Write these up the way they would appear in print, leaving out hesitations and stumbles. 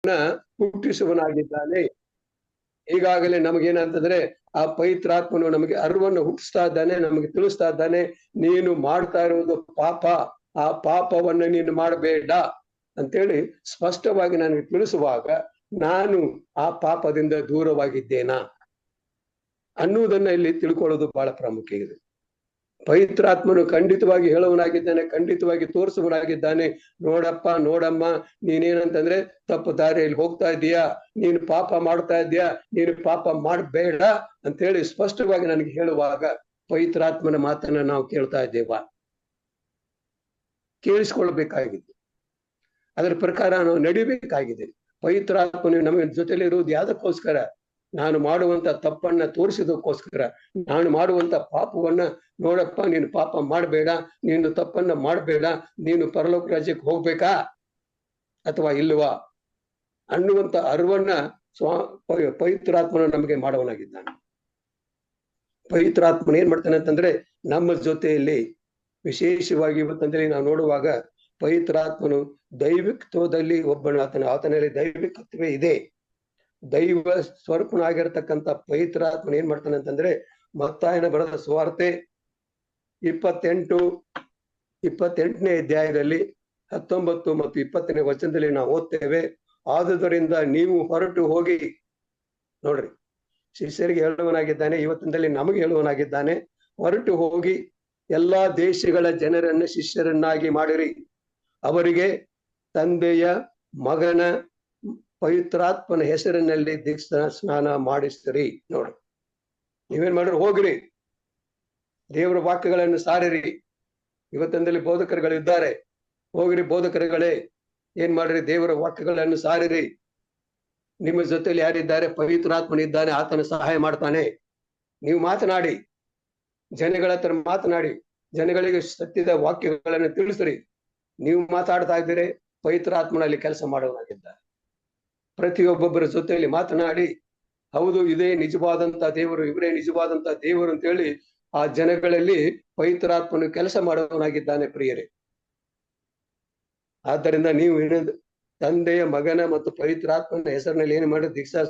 ಹುಟ್ಟಿಸುವನಾಗಿದ್ದಾನೆ. ಈಗಾಗಲೇ ನಮಗೇನಂತಂದ್ರೆ ಆ ಪವಿತ್ರಾತ್ಮನು ನಮಗೆ ಅರಿವನ್ನು ಹುಟ್ಟಿಸ್ತಾ ಇದ್ದಾನೆ, ನಮಗೆ ತಿಳಿಸ್ತಾ ಇದ್ದಾನೆ, ನೀನು ಮಾಡ್ತಾ ಇರುವುದು ಪಾಪ, ಆ ಪಾಪವನ್ನು ನೀನು ಮಾಡಬೇಡ ಅಂತೇಳಿ ಸ್ಪಷ್ಟವಾಗಿ ನನಗೆ ತಿಳಿಸುವಾಗ ನಾನು ಆ ಪಾಪದಿಂದ ದೂರವಾಗಿದ್ದೇನಾ ಅನ್ನುವುದನ್ನ ಇಲ್ಲಿ ತಿಳ್ಕೊಳ್ಳೋದು ಬಹಳ ಪ್ರಾಮುಖ್ಯ ಇದೆ. ಪವಿತ್ರಾತ್ಮನು ಖಂಡಿತವಾಗಿ ಹೇಳುವನಾಗಿದ್ದಾನೆ, ಖಂಡಿತವಾಗಿ ತೋರಿಸುವನಾಗಿದ್ದಾನೆ. ನೋಡಪ್ಪ, ನೋಡಮ್ಮ, ನೀನೇನಂತಂದ್ರೆ ತಪ್ಪು ದಾರಿಯಲ್ಲಿ ಹೋಗ್ತಾ ಇದೀಯಾ, ನೀನು ಪಾಪ ಮಾಡ್ತಾ ಇದೀಯಾ, ನೀನು ಪಾಪ ಮಾಡಬೇಡ ಅಂತ ಹೇಳಿ ಸ್ಪಷ್ಟವಾಗಿ ನನಗೆ ಹೇಳುವಾಗ ಪವಿತ್ರಾತ್ಮನ ಮಾತನ್ನ ನಾವು ಕೇಳ್ತಾ ಇದ್ದೇವಾ? ಕೇಳಿಸ್ಕೊಳ್ಬೇಕಾಗಿದೆ. ಅದರ ಪ್ರಕಾರ ನಾವು ನಡಿಬೇಕಾಗಿದೆ. ಪವಿತ್ರಾತ್ಮನು ನಮಗೆ ಜೊತೆಲಿ ಇರುವುದು ಯಾವ್ದಕ್ಕೋಸ್ಕರ? ನಾನು ಮಾಡುವಂತ ತಪ್ಪನ್ನ ತೋರಿಸಿದಕ್ಕೋಸ್ಕರ, ನಾನು ಮಾಡುವಂತ ಪಾಪವನ್ನ ನೋಡಪ್ಪ, ನೀನು ಪಾಪ ಮಾಡಬೇಡ, ನೀನು ತಪ್ಪನ್ನ ಮಾಡಬೇಡ, ನೀನು ಪರಲೋಕ ರಾಜ್ಯಕ್ಕೆ ಹೋಗ್ಬೇಕಾ ಅಥವಾ ಇಲ್ವಾ ಅನ್ನುವಂತ ಅರಿವನ್ನ ಪವಿತ್ರಾತ್ಮನ ನಮಗೆ ಮಾಡುವನಾಗಿದ್ದಾನೆ. ಪವಿತ್ರಾತ್ಮನ ಏನ್ ಮಾಡ್ತಾನೆ ಅಂತಂದ್ರೆ ನಮ್ಮ ಜೊತೆಯಲ್ಲಿ ವಿಶೇಷವಾಗಿ ಇವತ್ತಂದ್ರೆ ನಾವು ನೋಡುವಾಗ ಪವಿತ್ರಾತ್ಮನು ದೈವಿಕತ್ವದಲ್ಲಿ ಒಬ್ಬನು, ಆತನಲ್ಲಿ ದೈವಿಕತ್ವೇ ಇದೆ. ದೈವ ಸ್ವರೂಪನಾಗಿರ್ತಕ್ಕಂಥ ಪವಿತ್ರಾತ್ಮನ ಏನ್ ಮಾಡ್ತಾನೆ ಅಂತಂದ್ರೆ ಮತ್ತಾಯನ ಬರೆದ ಸುವಾರ್ತೆ 28ನೇ ಅಧ್ಯಾಯದಲ್ಲಿ 19 ಮತ್ತು 20ನೇ ವಚನದಲ್ಲಿ ನಾವು ಓದ್ತೇವೆ. ಆದುದರಿಂದ ನೀವು ಹೊರಟು ಹೋಗಿ, ನೋಡ್ರಿ, ಶಿಷ್ಯರಿಗೆ ಹೇಳುವನಾಗಿದ್ದಾನೆ, ಇವತ್ತಿನಲ್ಲಿ ನಮಗೆ ಹೇಳುವನಾಗಿದ್ದಾನೆ, ಹೊರಟು ಹೋಗಿ ಎಲ್ಲಾ ದೇಶಗಳ ಜನರನ್ನು ಶಿಷ್ಯರನ್ನಾಗಿ ಮಾಡಿರಿ, ಅವರಿಗೆ ತಂದೆಯ, ಮಗನ, ಪವಿತ್ರಾತ್ಮನ ಹೆಸರಿನಲ್ಲಿ ದೀಕ್ಷಾ ಸ್ನಾನ ಮಾಡಿಸ್ತೀರಿ. ನೋಡ್ರಿ, ನೀವೇನ್ ಮಾಡ್ರಿ? ಹೋಗ್ರಿ, ದೇವರ ವಾಕ್ಯಗಳನ್ನು ಸಾರಿರಿ. ಇವತ್ತಂದಲ್ಲಿ ಬೋಧಕರುಗಳಿದ್ದಾರೆ, ಹೋಗ್ರಿ ಬೋಧಕರುಗಳೇ, ಏನ್ ಮಾಡ್ರಿ? ದೇವರ ವಾಕ್ಯಗಳನ್ನು ಸಾರಿರಿ. ನಿಮ್ಮ ಜೊತೆಲಿ ಯಾರಿದ್ದಾರೆ? ಪವಿತ್ರಾತ್ಮನಿದ್ದಾನೆ, ಆತನ ಸಹಾಯ ಮಾಡ್ತಾನೆ. ನೀವು ಮಾತನಾಡಿ, ಜನಗಳ ಹತ್ರ ಮಾತನಾಡಿ, ಜನಗಳಿಗೆ ಸತ್ಯದ ವಾಕ್ಯಗಳನ್ನು ತಿಳಿಸ್ರಿ. ನೀವು ಮಾತಾಡ್ತಾ ಇದ್ದೀರಿ, ಪವಿತ್ರಾತ್ಮನಲ್ಲಿ ಕೆಲಸ ಮಾಡುವನಾಗಿದ್ದಾರೆ. ಪ್ರತಿಯೊಬ್ಬೊಬ್ಬರ ಜೊತೆಯಲ್ಲಿ ಮಾತನಾಡಿ, ಹೌದು, ಇದೇ ನಿಜವಾದಂತ ದೇವರು, ಇವರೇ ನಿಜವಾದಂತ ದೇವರು ಅಂತೇಳಿ ಆ ಜನಗಳಲ್ಲಿ ಪವಿತ್ರಾತ್ಮನು ಕೆಲಸ ಮಾಡುವವನಾಗಿದ್ದಾನೆ ಪ್ರಿಯರೇ. ಆದ್ದರಿಂದ ನೀವು ತಂದೆಯ, ಮಗನ ಮತ್ತು ಪವಿತ್ರಾತ್ಮನ ಹೆಸರಿನಲ್ಲಿ ಏನು ಮಾಡಿ ದೀಕ್ಷಾ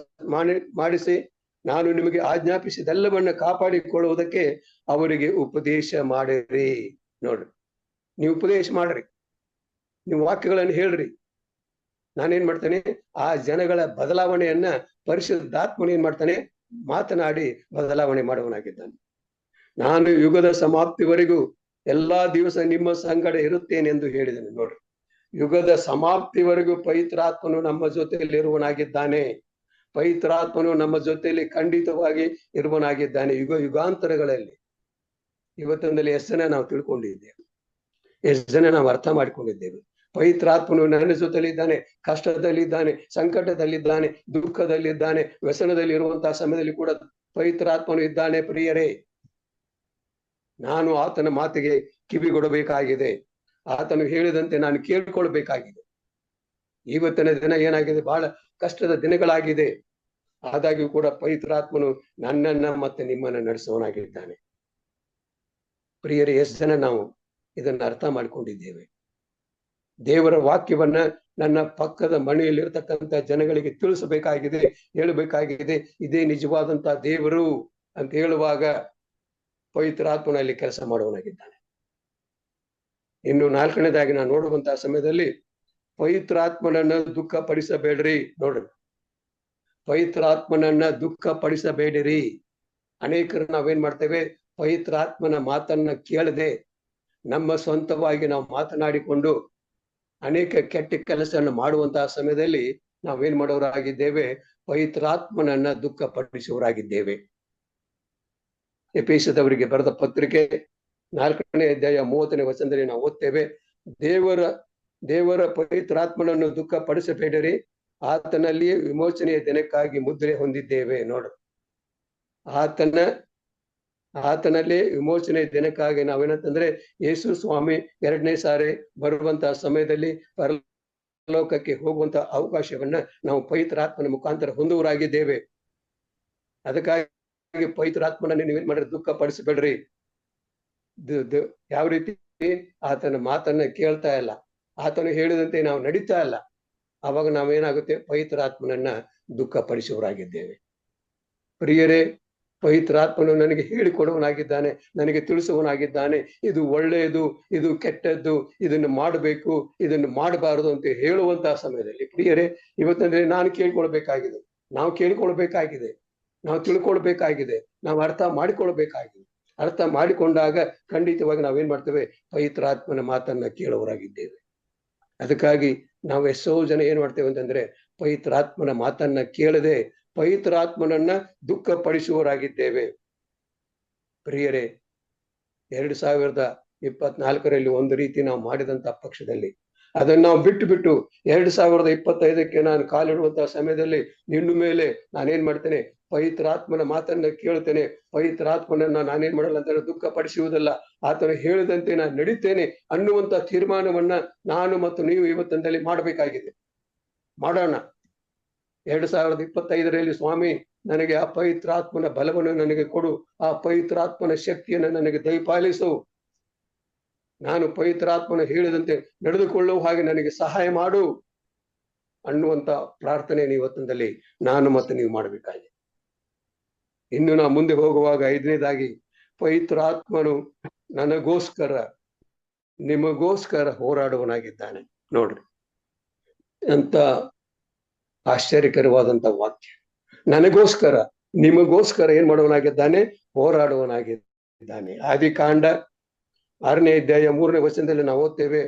ಮಾಡಿಸಿ ನಾನು ನಿಮಗೆ ಆಜ್ಞಾಪಿಸಿದೆಲ್ಲವನ್ನ ಕಾಪಾಡಿಕೊಳ್ಳುವುದಕ್ಕೆ ಅವರಿಗೆ ಉಪದೇಶ ಮಾಡಿರಿ. ನೋಡ್ರಿ, ನೀವು ಉಪದೇಶ ಮಾಡ್ರಿ, ನೀವು ವಾಕ್ಯಗಳನ್ನು ಹೇಳ್ರಿ. ನಾನೇನ್ ಮಾಡ್ತೇನೆ? ಆ ಜನಗಳ ಬದಲಾವಣೆಯನ್ನ ಪರಿಶುದ್ಧಾತ್ಮನು ಏನ್ ಮಾಡ್ತಾನೆ? ಮಾತನಾಡಿ ಬದಲಾವಣೆ ಮಾಡುವನಾಗಿದ್ದಾನೆ. ನಾನು ಯುಗದ ಸಮಾಪ್ತಿವರೆಗೂ ಎಲ್ಲಾ ದಿವಸ ನಿಮ್ಮ ಸಂಗಡ ಇರುತ್ತೇನೆ ಎಂದು ಹೇಳಿದನು. ನೋಡ್ರಿ, ಯುಗದ ಸಮಾಪ್ತಿವರೆಗೂ ಪವಿತ್ರಾತ್ಮನು ನಮ್ಮ ಜೊತೆಯಲ್ಲಿ ಇರುವನಾಗಿದ್ದಾನೆ. ಪವಿತ್ರಾತ್ಮನು ನಮ್ಮ ಜೊತೆಯಲ್ಲಿ ಖಂಡಿತವಾಗಿ ಇರುವನಾಗಿದ್ದಾನೆ ಯುಗ ಯುಗಾಂತರಗಳಲ್ಲಿ. ಇವತ್ತೊಂದಲ್ಲಿ ಎಷ್ಟು ಜನ ನಾವು ತಿಳ್ಕೊಂಡಿದ್ದೇವೆ, ಎಷ್ಟು ಜನ ನಾವು ಅರ್ಥ ಮಾಡಿಕೊಂಡಿದ್ದೇವೆ? ಪವಿತ್ರಾತ್ಮನು ನನ್ನ ಜೊತೆಲಿದ್ದಾನೆ, ಕಷ್ಟದಲ್ಲಿದ್ದಾನೆ, ಸಂಕಟದಲ್ಲಿದ್ದಾನೆ, ದುಃಖದಲ್ಲಿದ್ದಾನೆ, ವ್ಯಸನದಲ್ಲಿ ಇರುವಂತಹ ಸಮಯದಲ್ಲಿ ಕೂಡ ಪವಿತ್ರಾತ್ಮನು ಇದ್ದಾನೆ ಪ್ರಿಯರೇ. ನಾನು ಆತನ ಮಾತಿಗೆ ಕಿವಿಗೊಡಬೇಕಾಗಿದೆ, ಆತನು ಹೇಳಿದಂತೆ ನಾನು ಕೇಳ್ಕೊಳ್ಬೇಕಾಗಿದೆ. ಇವತ್ತಿನ ದಿನ ಏನಾಗಿದೆ? ಬಹಳ ಕಷ್ಟದ ದಿನಗಳಾಗಿದೆ. ಆದಾಗ್ಯೂ ಕೂಡ ಪವಿತ್ರಾತ್ಮನು ನನ್ನನ್ನ ಮತ್ತೆ ನಿಮ್ಮನ್ನ ನಡೆಸುವನಾಗಿದ್ದಾನೆ. ಪ್ರಿಯರೇ, ಎಷ್ಟು ಜನ ನಾವು ಇದನ್ನ ಅರ್ಥ ಮಾಡ್ಕೊಂಡಿದ್ದೇವೆ? ದೇವರ ವಾಕ್ಯವನ್ನ ನನ್ನ ಪಕ್ಕದ ಮನೆಯಲ್ಲಿರ್ತಕ್ಕಂಥ ಜನಗಳಿಗೆ ತಿಳಿಸಬೇಕಾಗಿದೆ, ಹೇಳಬೇಕಾಗಿದೆ. ಇದೇ ನಿಜವಾದಂತ ದೇವರು ಅಂತ ಹೇಳುವಾಗ ಪವಿತ್ರಾತ್ಮನಲ್ಲಿ ಕೆಲಸ ಮಾಡುವನಾಗಿದ್ದಾನೆ. ಇನ್ನು 4ನೇದಾಗಿ ನಾನು ನೋಡುವಂತಹ ಸಮಯದಲ್ಲಿ ಪವಿತ್ರಾತ್ಮನನ್ನ ದುಃಖ ಪಡಿಸಬೇಡ್ರಿ. ನೋಡ್ರಿ, ಪವಿತ್ರಾತ್ಮನನ್ನ ದುಃಖ ಪಡಿಸಬೇಡಿರಿ. ಅನೇಕರು ನಾವೇನ್ ಮಾಡ್ತೇವೆ? ಪವಿತ್ರಾತ್ಮನ ಮಾತನ್ನ ಕೇಳದೆ ನಮ್ಮ ಸ್ವಂತವಾಗಿ ನಾವು ಮಾತನಾಡಿಕೊಂಡು ಅನೇಕ ಕೆಟ್ಟ ಕೆಲಸವನ್ನು ಮಾಡುವಂತಹ ಸಮಯದಲ್ಲಿ ನಾವೇನ್ ಮಾಡೋರಾಗಿದ್ದೇವೆ? ಪವಿತ್ರಾತ್ಮನನ್ನ ದುಃಖ ಪಡಿಸುವರಾಗಿದ್ದೇವೆ. ಎಫೆಸದವರಿಗೆ ಬರೆದ ಪತ್ರಿಕೆ 4ನೇ ಅಧ್ಯಾಯ 30ನೇ ವಚನದಲ್ಲಿ ನಾವು ಓದ್ತೇವೆ, ದೇವರ ಪವಿತ್ರಾತ್ಮನನ್ನು ದುಃಖ ಪಡಿಸಬೇಡಿರಿ, ಆತನಲ್ಲಿಯೇ ವಿಮೋಚನೆಯ ದಿನಕ್ಕಾಗಿ ಮುದ್ರೆ ಹೊಂದಿದ್ದೇವೆ. ನೋಡು, ಆತನಲ್ಲೇ ವಿಮೋಚನೆ ದಿನಕ್ಕಾಗಿ ನಾವೇನಂತಂದ್ರೆ ಯೇಸು ಸ್ವಾಮಿ 2ನೇ ಸಾರಿ ಬರುವಂತಹ ಸಮಯದಲ್ಲಿ ಪರಲೋಕಕ್ಕೆ ಹೋಗುವಂತ ಅವಕಾಶವನ್ನ ನಾವು ಪವಿತ್ರಾತ್ಮನ ಮುಖಾಂತರ ಹೊಂದುವರಾಗಿದ್ದೇವೆ. ಅದಕ್ಕಾಗಿ ಪವಿತ್ರಾತ್ಮನ ನೀವೇನ್ ಮಾಡ್ರಿ? ದುಃಖ ಪಡಿಸಬೇಡ್ರಿ. ಯಾವ ರೀತಿ? ಆತನ ಮಾತನ್ನ ಕೇಳ್ತಾ ಇಲ್ಲ, ಆತನು ಹೇಳಿದಂತೆ ನಾವು ನಡೀತಾ ಇಲ್ಲ, ಆವಾಗ ನಾವೇನಾಗುತ್ತೆ, ಪವಿತ್ರಾತ್ಮನನ್ನ ದುಃಖಪಡಿಸುವವರಾಗಿದ್ದೇವೆ. ಪ್ರಿಯರೇ, ಪವಿತ್ರಾತ್ಮನು ನನಗೆ ಹೇಳಿಕೊಡುವನಾಗಿದ್ದಾನೆ, ನನಗೆ ತಿಳಿಸುವನಾಗಿದ್ದಾನೆ. ಇದು ಒಳ್ಳೆಯದು, ಇದು ಕೆಟ್ಟದ್ದು, ಇದನ್ನು ಮಾಡಬೇಕು, ಇದನ್ನು ಮಾಡಬಾರದು ಅಂತ ಹೇಳುವಂತಹ ಸಮಯದಲ್ಲಿ ಪ್ರಿಯರೇ, ಇವತ್ತಂದ್ರೆ ನಾವು ಕೇಳ್ಕೊಳ್ಬೇಕಾಗಿದೆ, ನಾವು ತಿಳ್ಕೊಳ್ಬೇಕಾಗಿದೆ, ನಾವು ಅರ್ಥ ಮಾಡಿಕೊಳ್ಬೇಕಾಗಿದೆ. ಅರ್ಥ ಮಾಡಿಕೊಂಡಾಗ ಖಂಡಿತವಾಗಿ ನಾವೇನ್ ಮಾಡ್ತೇವೆ, ಪವಿತ್ರಾತ್ಮನ ಮಾತನ್ನ ಕೇಳುವವರಾಗಿದ್ದೇವೆ. ಅದಕ್ಕಾಗಿ ನಾವು ಎಷ್ಟೋ ಜನ ಏನ್ ಮಾಡ್ತೇವೆ ಅಂತಂದ್ರೆ, ಪವಿತ್ರಾತ್ಮನ ಮಾತನ್ನ ಕೇಳದೆ ಪವಿತ್ರಾತ್ಮನನ್ನ ದುಃಖಪಡಿಸುವವರಾಗಿದ್ದೇವೆ. ಪ್ರಿಯರೇ, 2024ರಲ್ಲಿ ಒಂದು ರೀತಿ ನಾವು ಮಾಡಿದಂತ ಪಕ್ಷದಲ್ಲಿ ಅದನ್ನ ನಾವು ಬಿಟ್ಟು 2025ಕ್ಕೆ ನಾನು ಕಾಲಿಡುವಂತಹ ಸಮಯದಲ್ಲಿ ನಿನ್ನ ಮೇಲೆ ನಾನೇನ್ ಮಾಡ್ತೇನೆ, ಪವಿತ್ರಾತ್ಮನ ಮಾತನ್ನ ಕೇಳ್ತೇನೆ. ಪವಿತ್ರಾತ್ಮನನ್ನ ನಾನೇನ್ ಮಾಡಲ್ಲ ಅಂತ ದುಃಖ ಪಡಿಸುವುದಲ್ಲ, ಆತನು ಹೇಳಿದಂತೆ ನಾನು ನಡೀತೇನೆ ಅನ್ನುವಂತ ತೀರ್ಮಾನವನ್ನ ನಾನು ಮತ್ತು ನೀವು ಇವತ್ತಿನಲ್ಲಿ ಮಾಡಬೇಕಾಗಿದೆ. ಮಾಡೋಣ. 2025ರಲ್ಲಿ ಸ್ವಾಮಿ ನನಗೆ ಆ ಪವಿತ್ರಾತ್ಮನ ಬಲವನ್ನು ನನಗೆ ಕೊಡು, ಆ ಪವಿತ್ರಾತ್ಮನ ಶಕ್ತಿಯನ್ನು ನನಗೆ ದಯಪಾಲಿಸು, ನಾನು ಪವಿತ್ರಾತ್ಮನ ಹೇಳಿದಂತೆ ನಡೆದುಕೊಳ್ಳುವ ಹಾಗೆ ನನಗೆ ಸಹಾಯ ಮಾಡು ಅನ್ನುವಂತ ಪ್ರಾರ್ಥನೆಯನ್ನು ಇವತ್ತಿನಲ್ಲಿ ನಾನು ಮತ್ತು ನೀವು ಮಾಡಬೇಕಾಗಿದೆ. ಇನ್ನು ನಾವು ಮುಂದೆ ಹೋಗುವಾಗ 5ನೇದಾಗಿ, ಪವಿತ್ರಾತ್ಮನು ನನಗೋಸ್ಕರ ನಿಮಗೋಸ್ಕರ ಹೋರಾಡುವನಾಗಿದ್ದಾನೆ. ನೋಡ್ರಿ ಅಂತ ಆಶ್ಚರ್ಯಕರವಾದಂತ ವಾಕ್ಯ. ನನಗೋಸ್ಕರ ನಿಮಗೋಸ್ಕರ ಏನ್ ಮಾಡುವನಾಗಿದ್ದಾನೆ, ಹೋರಾಡುವನಾಗಿದ್ದಾನೆ. ಆದಿಕಾಂಡ 6ನೇ ಅಧ್ಯಾಯ 3ನೇ ವಚನದಲ್ಲಿ ನಾವು ಓದ್ತೇವೆ,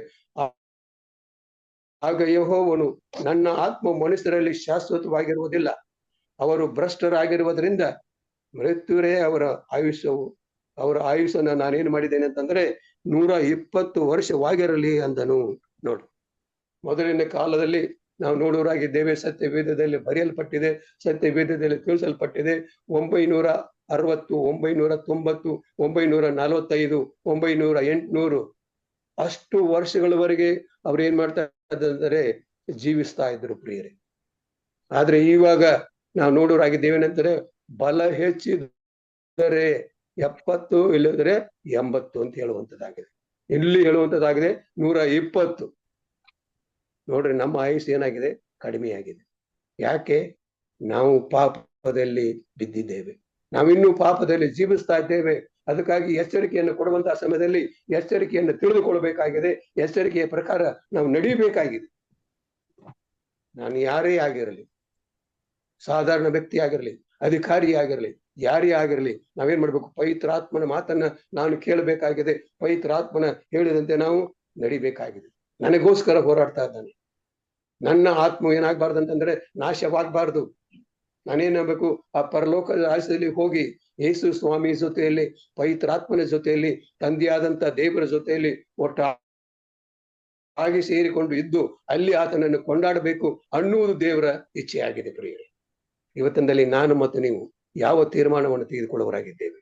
ಆಗ ಯೆಹೋವನು, ನನ್ನ ಆತ್ಮ ಮನುಷ್ಯರಲ್ಲಿ ಶಾಶ್ವತವಾಗಿರುವುದಿಲ್ಲ, ಅವರು ಭ್ರಷ್ಟರಾಗಿರುವುದರಿಂದ ಮೃತ್ಯುರೇ ಅವರ ಆಯುಷನ್ನು ನಾನೇನು ಮಾಡಿದ್ದೇನೆ ಅಂತಂದ್ರೆ 120 ವರ್ಷವಾಗಿರಲಿ ಅಂದನು. ನೋಡು, ಮೊದಲಿನ ಕಾಲದಲ್ಲಿ ನಾವು ನೋಡುವರಾಗಿದ್ದೇವೆ, ಸತ್ಯವೇದದಲ್ಲಿ ಬರೆಯಲ್ಪಟ್ಟಿದೆ, ಸತ್ಯವೇದದಲ್ಲಿ ತಿಳಿಸಲ್ಪಟ್ಟಿದೆ. 960, 990, 945, 900, 800 ಅಷ್ಟು ವರ್ಷಗಳವರೆಗೆ ಅವ್ರು ಏನ್ ಮಾಡ್ತಾ ಇದ್ದಾರೆ, ಜೀವಿಸ್ತಾ ಇದ್ರು ಪ್ರಿಯರೇ. ಆದ್ರೆ ಇವಾಗ ನಾವು ನೋಡೋರಾಗಿದ್ದೇವೇನಂತಾರೆ, ಬಲ ಹೆಚ್ಚಿದರೆ 70, ಇಲ್ಲದ್ರೆ 80 ಅಂತ ಹೇಳುವಂತದ್ದಾಗಿದೆ. ಇಲ್ಲಿ ಹೇಳುವಂತದ್ದಾಗಿದೆ 120. ನೋಡ್ರಿ, ನಮ್ಮ ಆಯುಷ್ ಏನಾಗಿದೆ, ಕಡಿಮೆಯಾಗಿದೆ. ಯಾಕೆ? ನಾವು ಪಾಪದಲ್ಲಿ ಬಿದ್ದಿದ್ದೇವೆ, ನಾವಿನ್ನೂ ಪಾಪದಲ್ಲಿ ಜೀವಿಸ್ತಾ ಇದ್ದೇವೆ. ಅದಕ್ಕಾಗಿ ಎಚ್ಚರಿಕೆಯನ್ನು ಕೊಡುವಂತಹ ಸಮಯದಲ್ಲಿ ಎಚ್ಚರಿಕೆಯನ್ನು ತಿಳಿದುಕೊಳ್ಬೇಕಾಗಿದೆ, ಎಚ್ಚರಿಕೆಯ ಪ್ರಕಾರ ನಾವು ನಡೀಬೇಕಾಗಿದೆ. ನಾನು ಯಾರೇ ಆಗಿರಲಿ, ಸಾಧಾರಣ ವ್ಯಕ್ತಿ ಆಗಿರಲಿ, ಅಧಿಕಾರಿ ಆಗಿರಲಿ, ಯಾರೇ ಆಗಿರಲಿ, ನಾವೇನ್ ಮಾಡ್ಬೇಕು, ಪವಿತ್ರಾತ್ಮನ ಮಾತನ್ನ ನಾನು ಕೇಳಬೇಕಾಗಿದೆ, ಪವಿತ್ರಾತ್ಮನ ಹೇಳಿದಂತೆ ನಾವು ನಡಿಬೇಕಾಗಿದೆ. ನನಗೋಸ್ಕರ ಹೋರಾಡ್ತಾ ಇದ್ದಾನೆ. ನನ್ನ ಆತ್ಮ ಏನಾಗ್ಬಾರ್ದು ಅಂತಂದ್ರೆ ನಾಶವಾಗಬಾರ್ದು. ನಾನೇನಾಗಬೇಕು, ಆ ಪರಲೋಕದ ರಾಜ್ಯದಲ್ಲಿ ಹೋಗಿ ಯೇಸು ಸ್ವಾಮಿ ಜೊತೆಯಲ್ಲಿ, ಪವಿತ್ರಾತ್ಮನ ಜೊತೆಯಲ್ಲಿ, ತಂದೆಯಾದಂತ ದೇವರ ಜೊತೆಯಲ್ಲಿ ಒಟ್ಟಾಗಿ ಸೇರಿಕೊಂಡು ಇದ್ದು ಅಲ್ಲಿ ಆತನನ್ನು ಕೊಂಡಾಡಬೇಕು ಅನ್ನುವುದು ದೇವರ ಇಚ್ಛೆಯಾಗಿದೆ. ಪ್ರಿಯರೇ, ಇವತ್ತಿನಲ್ಲಿ ನಾನು ಮತ್ತು ನೀವು ಯಾವ ತೀರ್ಮಾನವನ್ನು ತೆಗೆದುಕೊಳ್ಳುವರಾಗಿದ್ದೇವೆ?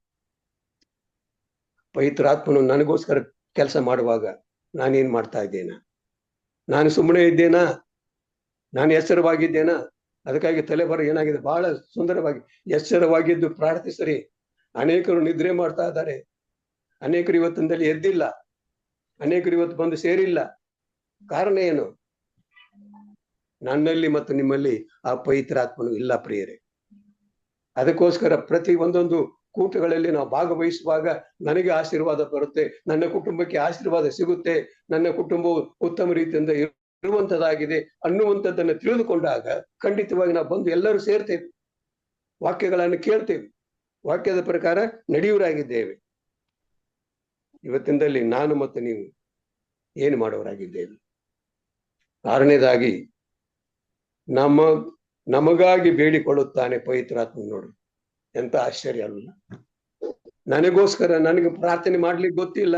ಪವಿತ್ರಾತ್ಮನು ನನಗೋಸ್ಕರ ಕೆಲಸ ಮಾಡುವಾಗ ನಾನೇನ್ ಮಾಡ್ತಾ ಇದ್ದೇನಾ? ನಾನು ಸುಮ್ಮನೆ ಇದ್ದೇನಾ? ನಾನು ಎಚ್ಚರವಾಗಿದ್ದೇನಾ? ಅದಕ್ಕಾಗಿ ತಲೆಬರ ಏನಾಗಿದೆ, ಬಹಳ ಸುಂದರವಾಗಿ ಎಚ್ಚರವಾಗಿದ್ದು ಪ್ರಾರ್ಥಿಸರಿ. ಅನೇಕರು ನಿದ್ರೆ ಮಾಡ್ತಾ ಇದ್ದಾರೆ, ಅನೇಕರು ಇವತ್ತಿನಲ್ಲಿ ಎದ್ದಿಲ್ಲ, ಅನೇಕರು ಇವತ್ತು ಬಂದು ಸೇರಿಲ್ಲ. ಕಾರಣ ಏನು? ನನ್ನಲ್ಲಿ ಮತ್ತು ನಿಮ್ಮಲ್ಲಿ ಆ ಪವಿತ್ರಾತ್ಮನು ಇಲ್ಲ ಪ್ರಿಯರೇ. ಅದಕ್ಕೋಸ್ಕರ ಪ್ರತಿ ಒಂದೊಂದು ಕೂಟಗಳಲ್ಲಿ ನಾವು ಭಾಗವಹಿಸುವಾಗ ನನಗೆ ಆಶೀರ್ವಾದ ಬರುತ್ತೆ, ನನ್ನ ಕುಟುಂಬಕ್ಕೆ ಆಶೀರ್ವಾದ ಸಿಗುತ್ತೆ, ನನ್ನ ಕುಟುಂಬವು ಉತ್ತಮ ರೀತಿಯಿಂದ ಇರುವಂತದ್ದಾಗಿದೆ ಅನ್ನುವಂಥದ್ದನ್ನು ತಿಳಿದುಕೊಂಡಾಗ ಖಂಡಿತವಾಗಿ ನಾವು ಬಂದು ಎಲ್ಲರೂ ಸೇರ್ತೇವೆ, ವಾಕ್ಯಗಳನ್ನು ಕೇಳ್ತೇವೆ, ವಾಕ್ಯದ ಪ್ರಕಾರ ನಡೆಯುವರಾಗಿದ್ದೇವೆ. ಇವತ್ತಿನಲ್ಲಿ ನಾನು ಮತ್ತು ನೀವು ಏನು ಮಾಡುವರಾಗಿದ್ದೇವೆ? 6ನೇದಾಗಿ, ನಮಗಾಗಿ ಬೇಡಿಕೊಳ್ಳುತ್ತಾನೆ ಪವಿತ್ರಾತ್ಮ. ನೋಡು, ಎಂತ ಆಶ್ಚರ್ಯ ಅಲ್ಲ? ನನಗೋಸ್ಕರ ನನಗೆ ಪ್ರಾರ್ಥನೆ ಮಾಡ್ಲಿಕ್ಕೆ ಗೊತ್ತಿಲ್ಲ,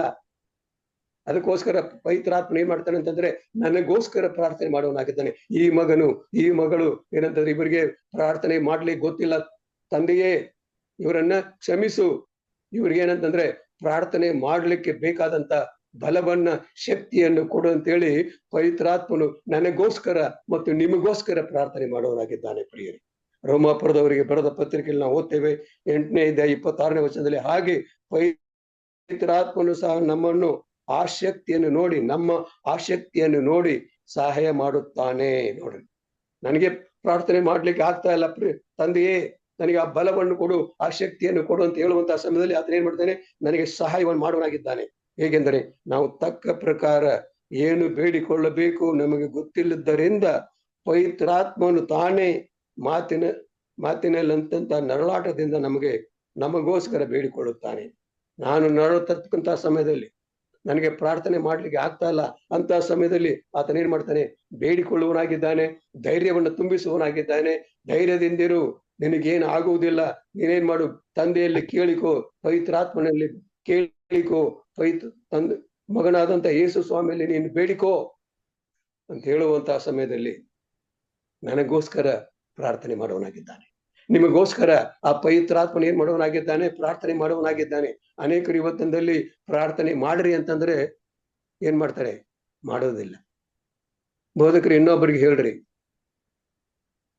ಅದಕ್ಕೋಸ್ಕರ ಪವಿತ್ರಾತ್ಮ ಏನ್ ಮಾಡ್ತಾನೆ ಅಂತಂದ್ರೆ ನನಗೋಸ್ಕರ ಪ್ರಾರ್ಥನೆ ಮಾಡುವನಾಗಿದ್ದಾನೆ. ಈ ಮಗಳು ಏನಂತಂದ್ರೆ ಇವರಿಗೆ ಪ್ರಾರ್ಥನೆ ಮಾಡ್ಲಿಕ್ಕೆ ಗೊತ್ತಿಲ್ಲ, ತಂದೆಯೇ ಇವರನ್ನ ಕ್ಷಮಿಸು, ಇವ್ರಿಗೆ ಏನಂತಂದ್ರೆ ಪ್ರಾರ್ಥನೆ ಮಾಡ್ಲಿಕ್ಕೆ ಬೇಕಾದಂತ ಬಲವನ್ನ, ಶಕ್ತಿಯನ್ನು ಕೊಡು ಅಂತೇಳಿ ಪವಿತ್ರಾತ್ಮನು ನನಗೋಸ್ಕರ ಮತ್ತು ನಿಮಗೋಸ್ಕರ ಪ್ರಾರ್ಥನೆ ಮಾಡುವನಾಗಿದ್ದಾನೆ. ಪ್ರಿಯರೇ, ರೋಮಾಪುರದವರಿಗೆ ಬರೆದ ಪತ್ರಿಕೆಯಲ್ಲಿ ನಾವು ಓದ್ತೇವೆ 8ನೇ ಅಧ್ಯಾಯ 26ನೇ ವಚನದಲ್ಲಿ, ಹಾಗೆ ಪವಿತ್ರಾತ್ಮನು ಸಹ ನಮ್ಮ ಆಸಕ್ತಿಯನ್ನು ನೋಡಿ ಸಹಾಯ ಮಾಡುತ್ತಾನೆ. ನೋಡ್ರಿ, ನನಗೆ ಪ್ರಾರ್ಥನೆ ಮಾಡ್ಲಿಕ್ಕೆ ಆಗ್ತಾ ಇಲ್ಲ, ತಂದೆಯೇ ನನಗೆ ಆ ಬಲವನ್ನು ಕೊಡು, ಆ ಶಕ್ತಿಯನ್ನು ಕೊಡು ಅಂತ ಹೇಳುವಂತಹ ಸಮಯದಲ್ಲಿ ಆತನ ಏನ್ ಮಾಡ್ತಾನೆ, ನನಗೆ ಸಹಾಯವನ್ನು ಮಾಡುವನಾಗಿದ್ದಾನೆ. ಹೇಗೆಂದರೆ ನಾವು ತಕ್ಕ ಪ್ರಕಾರ ಏನು ಬೇಡಿಕೊಳ್ಳಬೇಕು ನಮಗೆ ಗೊತ್ತಿಲ್ಲದ್ದರಿಂದ ಪವಿತ್ರಾತ್ಮನು ತಾನೇ ಮಾತಿನಲ್ಲಂತ ನರಳಾಟದಿಂದ ನಮಗೋಸ್ಕರ ಬೇಡಿಕೊಳ್ಳುತ್ತಾನೆ. ನಾನು ನರಳತಕ್ಕಂತ ಸಮಯದಲ್ಲಿ ನನಗೆ ಪ್ರಾರ್ಥನೆ ಮಾಡ್ಲಿಕ್ಕೆ ಆಗ್ತಾ ಇಲ್ಲ ಅಂತ ಸಮಯದಲ್ಲಿ ಆತನ ಏನ್ ಮಾಡ್ತಾನೆ, ಬೇಡಿಕೊಳ್ಳುವನಾಗಿದ್ದಾನೆ, ಧೈರ್ಯವನ್ನು ತುಂಬಿಸುವನಾಗಿದ್ದಾನೆ. ಧೈರ್ಯದಿಂದಿರು, ನಿನಗೇನು ಆಗುವುದಿಲ್ಲ, ನೀನೇನ್ ಮಾಡು, ತಂದೆಯಲ್ಲಿ ಕೇಳಿಕೋ, ಪವಿತ್ರಾತ್ಮನಲ್ಲಿ ಕೇಳಿಕೋ, ಮಗನಾದಂತ ಯೇಸು ಸ್ವಾಮಿಯಲ್ಲಿ ನೀನು ಬೇಡಿಕೋ ಅಂತ ಹೇಳುವಂತಹ ಸಮಯದಲ್ಲಿ ನನಗೋಸ್ಕರ ಪ್ರಾರ್ಥನೆ ಮಾಡುವನಾಗಿದ್ದಾನೆ. ನಿಮಗೋಸ್ಕರ ಆ ಪವಿತ್ರಾತ್ಮನ ಏನ್ ಮಾಡುವನಾಗಿದ್ದಾನೆ, ಪ್ರಾರ್ಥನೆ ಮಾಡುವನಾಗಿದ್ದಾನೆ. ಅನೇಕರು ಇವತ್ತಿನಲ್ಲಿ ಪ್ರಾರ್ಥನೆ ಮಾಡ್ರಿ ಅಂತಂದ್ರೆ ಏನ್ ಮಾಡ್ತಾರೆ, ಮಾಡೋದಿಲ್ಲ. ಬೋಧಕರು ಇನ್ನೊಬ್ಬರಿಗೆ ಹೇಳ್ರಿ,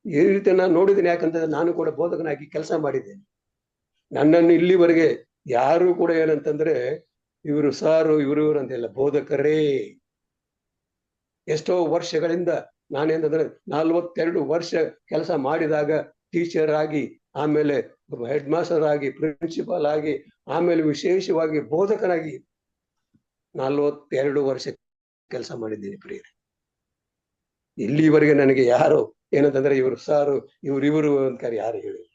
ಈ ರೀತಿ ನಾನು ನೋಡಿದ್ದೀನಿ. ಯಾಕಂತಂದ್ರೆ ನಾನು ಕೂಡ ಬೋಧಕನಾಗಿ ಕೆಲಸ ಮಾಡಿದ್ದೇನೆ. ನನ್ನನ್ನು ಇಲ್ಲಿವರೆಗೆ ಯಾರು ಕೂಡ ಏನಂತಂದ್ರೆ ಇವರು ಸಾರು ಇವರು ಅಂತೆಲ್ಲ, ಬೋಧಕರೇ. ಎಷ್ಟೋ ವರ್ಷಗಳಿಂದ ನಾನೇನಂದ್ರೆ 42 ವರ್ಷ ಕೆಲಸ ಮಾಡಿದಾಗ ಟೀಚರ್ ಆಗಿ, ಆಮೇಲೆ ಹೆಡ್ ಮಾಸ್ಟರ್ ಆಗಿ, ಪ್ರಿನ್ಸಿಪಾಲ್ ಆಗಿ, ಆಮೇಲೆ ವಿಶೇಷವಾಗಿ ಬೋಧಕನಾಗಿ 42 ವರ್ಷ ಕೆಲಸ ಮಾಡಿದ್ದೀನಿ ಪ್ರಿಯರೇ. ಇಲ್ಲಿವರೆಗೆ ನನಗೆ ಯಾರು ಏನಂತಂದ್ರೆ ಇವರು ಸಾರು ಇವರು ಅಂತ ಯಾರು ಹೇಳಿಲ್ಲ.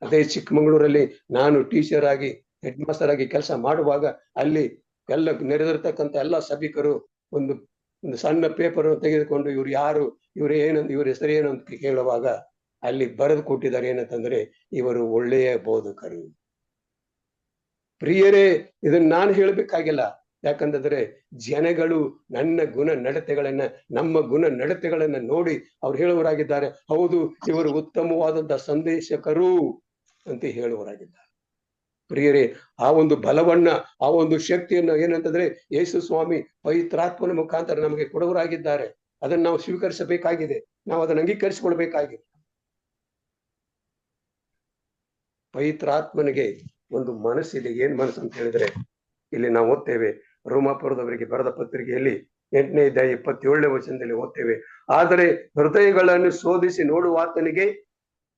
ಅದೇ ಚಿಕ್ಕಮಗಳೂರಲ್ಲಿ ನಾನು ಟೀಚರ್ ಆಗಿ ಹೆಡ್ ಮಾಸ್ಟರ್ ಆಗಿ ಕೆಲಸ ಮಾಡುವಾಗ ಅಲ್ಲಿ ಎಲ್ಲ ನೆರೆದಿರ್ತಕ್ಕಂಥ ಎಲ್ಲ ಸಭಿಕರು ಒಂದು ಸಣ್ಣ ಪೇಪರ್ ತೆಗೆದುಕೊಂಡು ಇವ್ರು ಯಾರು, ಇವ್ರ ಹೆಸರು ಏನು ಅಂತ ಕೇಳುವಾಗ ಅಲ್ಲಿ ಬರೆದು ಕೊಟ್ಟಿದ್ದಾರೆ ಏನಂತಂದ್ರೆ ಇವರು ಒಳ್ಳೆಯ ಬೋಧಕರು. ಪ್ರಿಯರೇ, ಇದನ್ನ ನಾನು ಹೇಳ್ಬೇಕಾಗಿಲ್ಲ. ಯಾಕಂತಂದ್ರೆ ಜನಗಳು ನನ್ನ ನಮ್ಮ ಗುಣ ನಡತೆಗಳನ್ನ ನೋಡಿ ಅವ್ರು ಹೇಳುವರಾಗಿದ್ದಾರೆ, ಹೌದು ಇವರು ಉತ್ತಮವಾದಂತಹ ಸಂದೇಶಕರು ಅಂತ ಹೇಳುವರಾಗಿದ್ದಾರೆ. ಪ್ರಿಯರೇ, ಆ ಒಂದು ಬಲವನ್ನ, ಆ ಒಂದು ಶಕ್ತಿಯನ್ನು ಏನಂತಂದ್ರೆ ಯೇಸು ಸ್ವಾಮಿ ಪವಿತ್ರಾತ್ಮನ ಮುಖಾಂತರ ನಮಗೆ ಕೊಡುವರಾಗಿದ್ದಾರೆ. ಅದನ್ನ ನಾವು ಸ್ವೀಕರಿಸಬೇಕಾಗಿದೆ, ನಾವು ಅದನ್ನು ಅಂಗೀಕರಿಸಿಕೊಳ್ಬೇಕಾಗಿದೆ. ಪವಿತ್ರಾತ್ಮನಿಗೆ ಒಂದು ಮನಸ್ಸಿದೆ. ಏನ್ ಮನಸ್ಸು ಅಂತ ಹೇಳಿದ್ರೆ, ಇಲ್ಲಿ ನಾವು ಓದ್ತೇವೆ ರೋಮಾಪುರದವರಿಗೆ ಬರೆದ ಪತ್ರಿಕೆಯಲ್ಲಿ 8ನೇ ಅಧ್ಯಾಯ 27ನೇ ವಚನದಲ್ಲಿ ಓದ್ತೇವೆ, ಆದರೆ ಹೃದಯಗಳನ್ನು ಶೋಧಿಸಿ ನೋಡುವಾತನಿಗೆ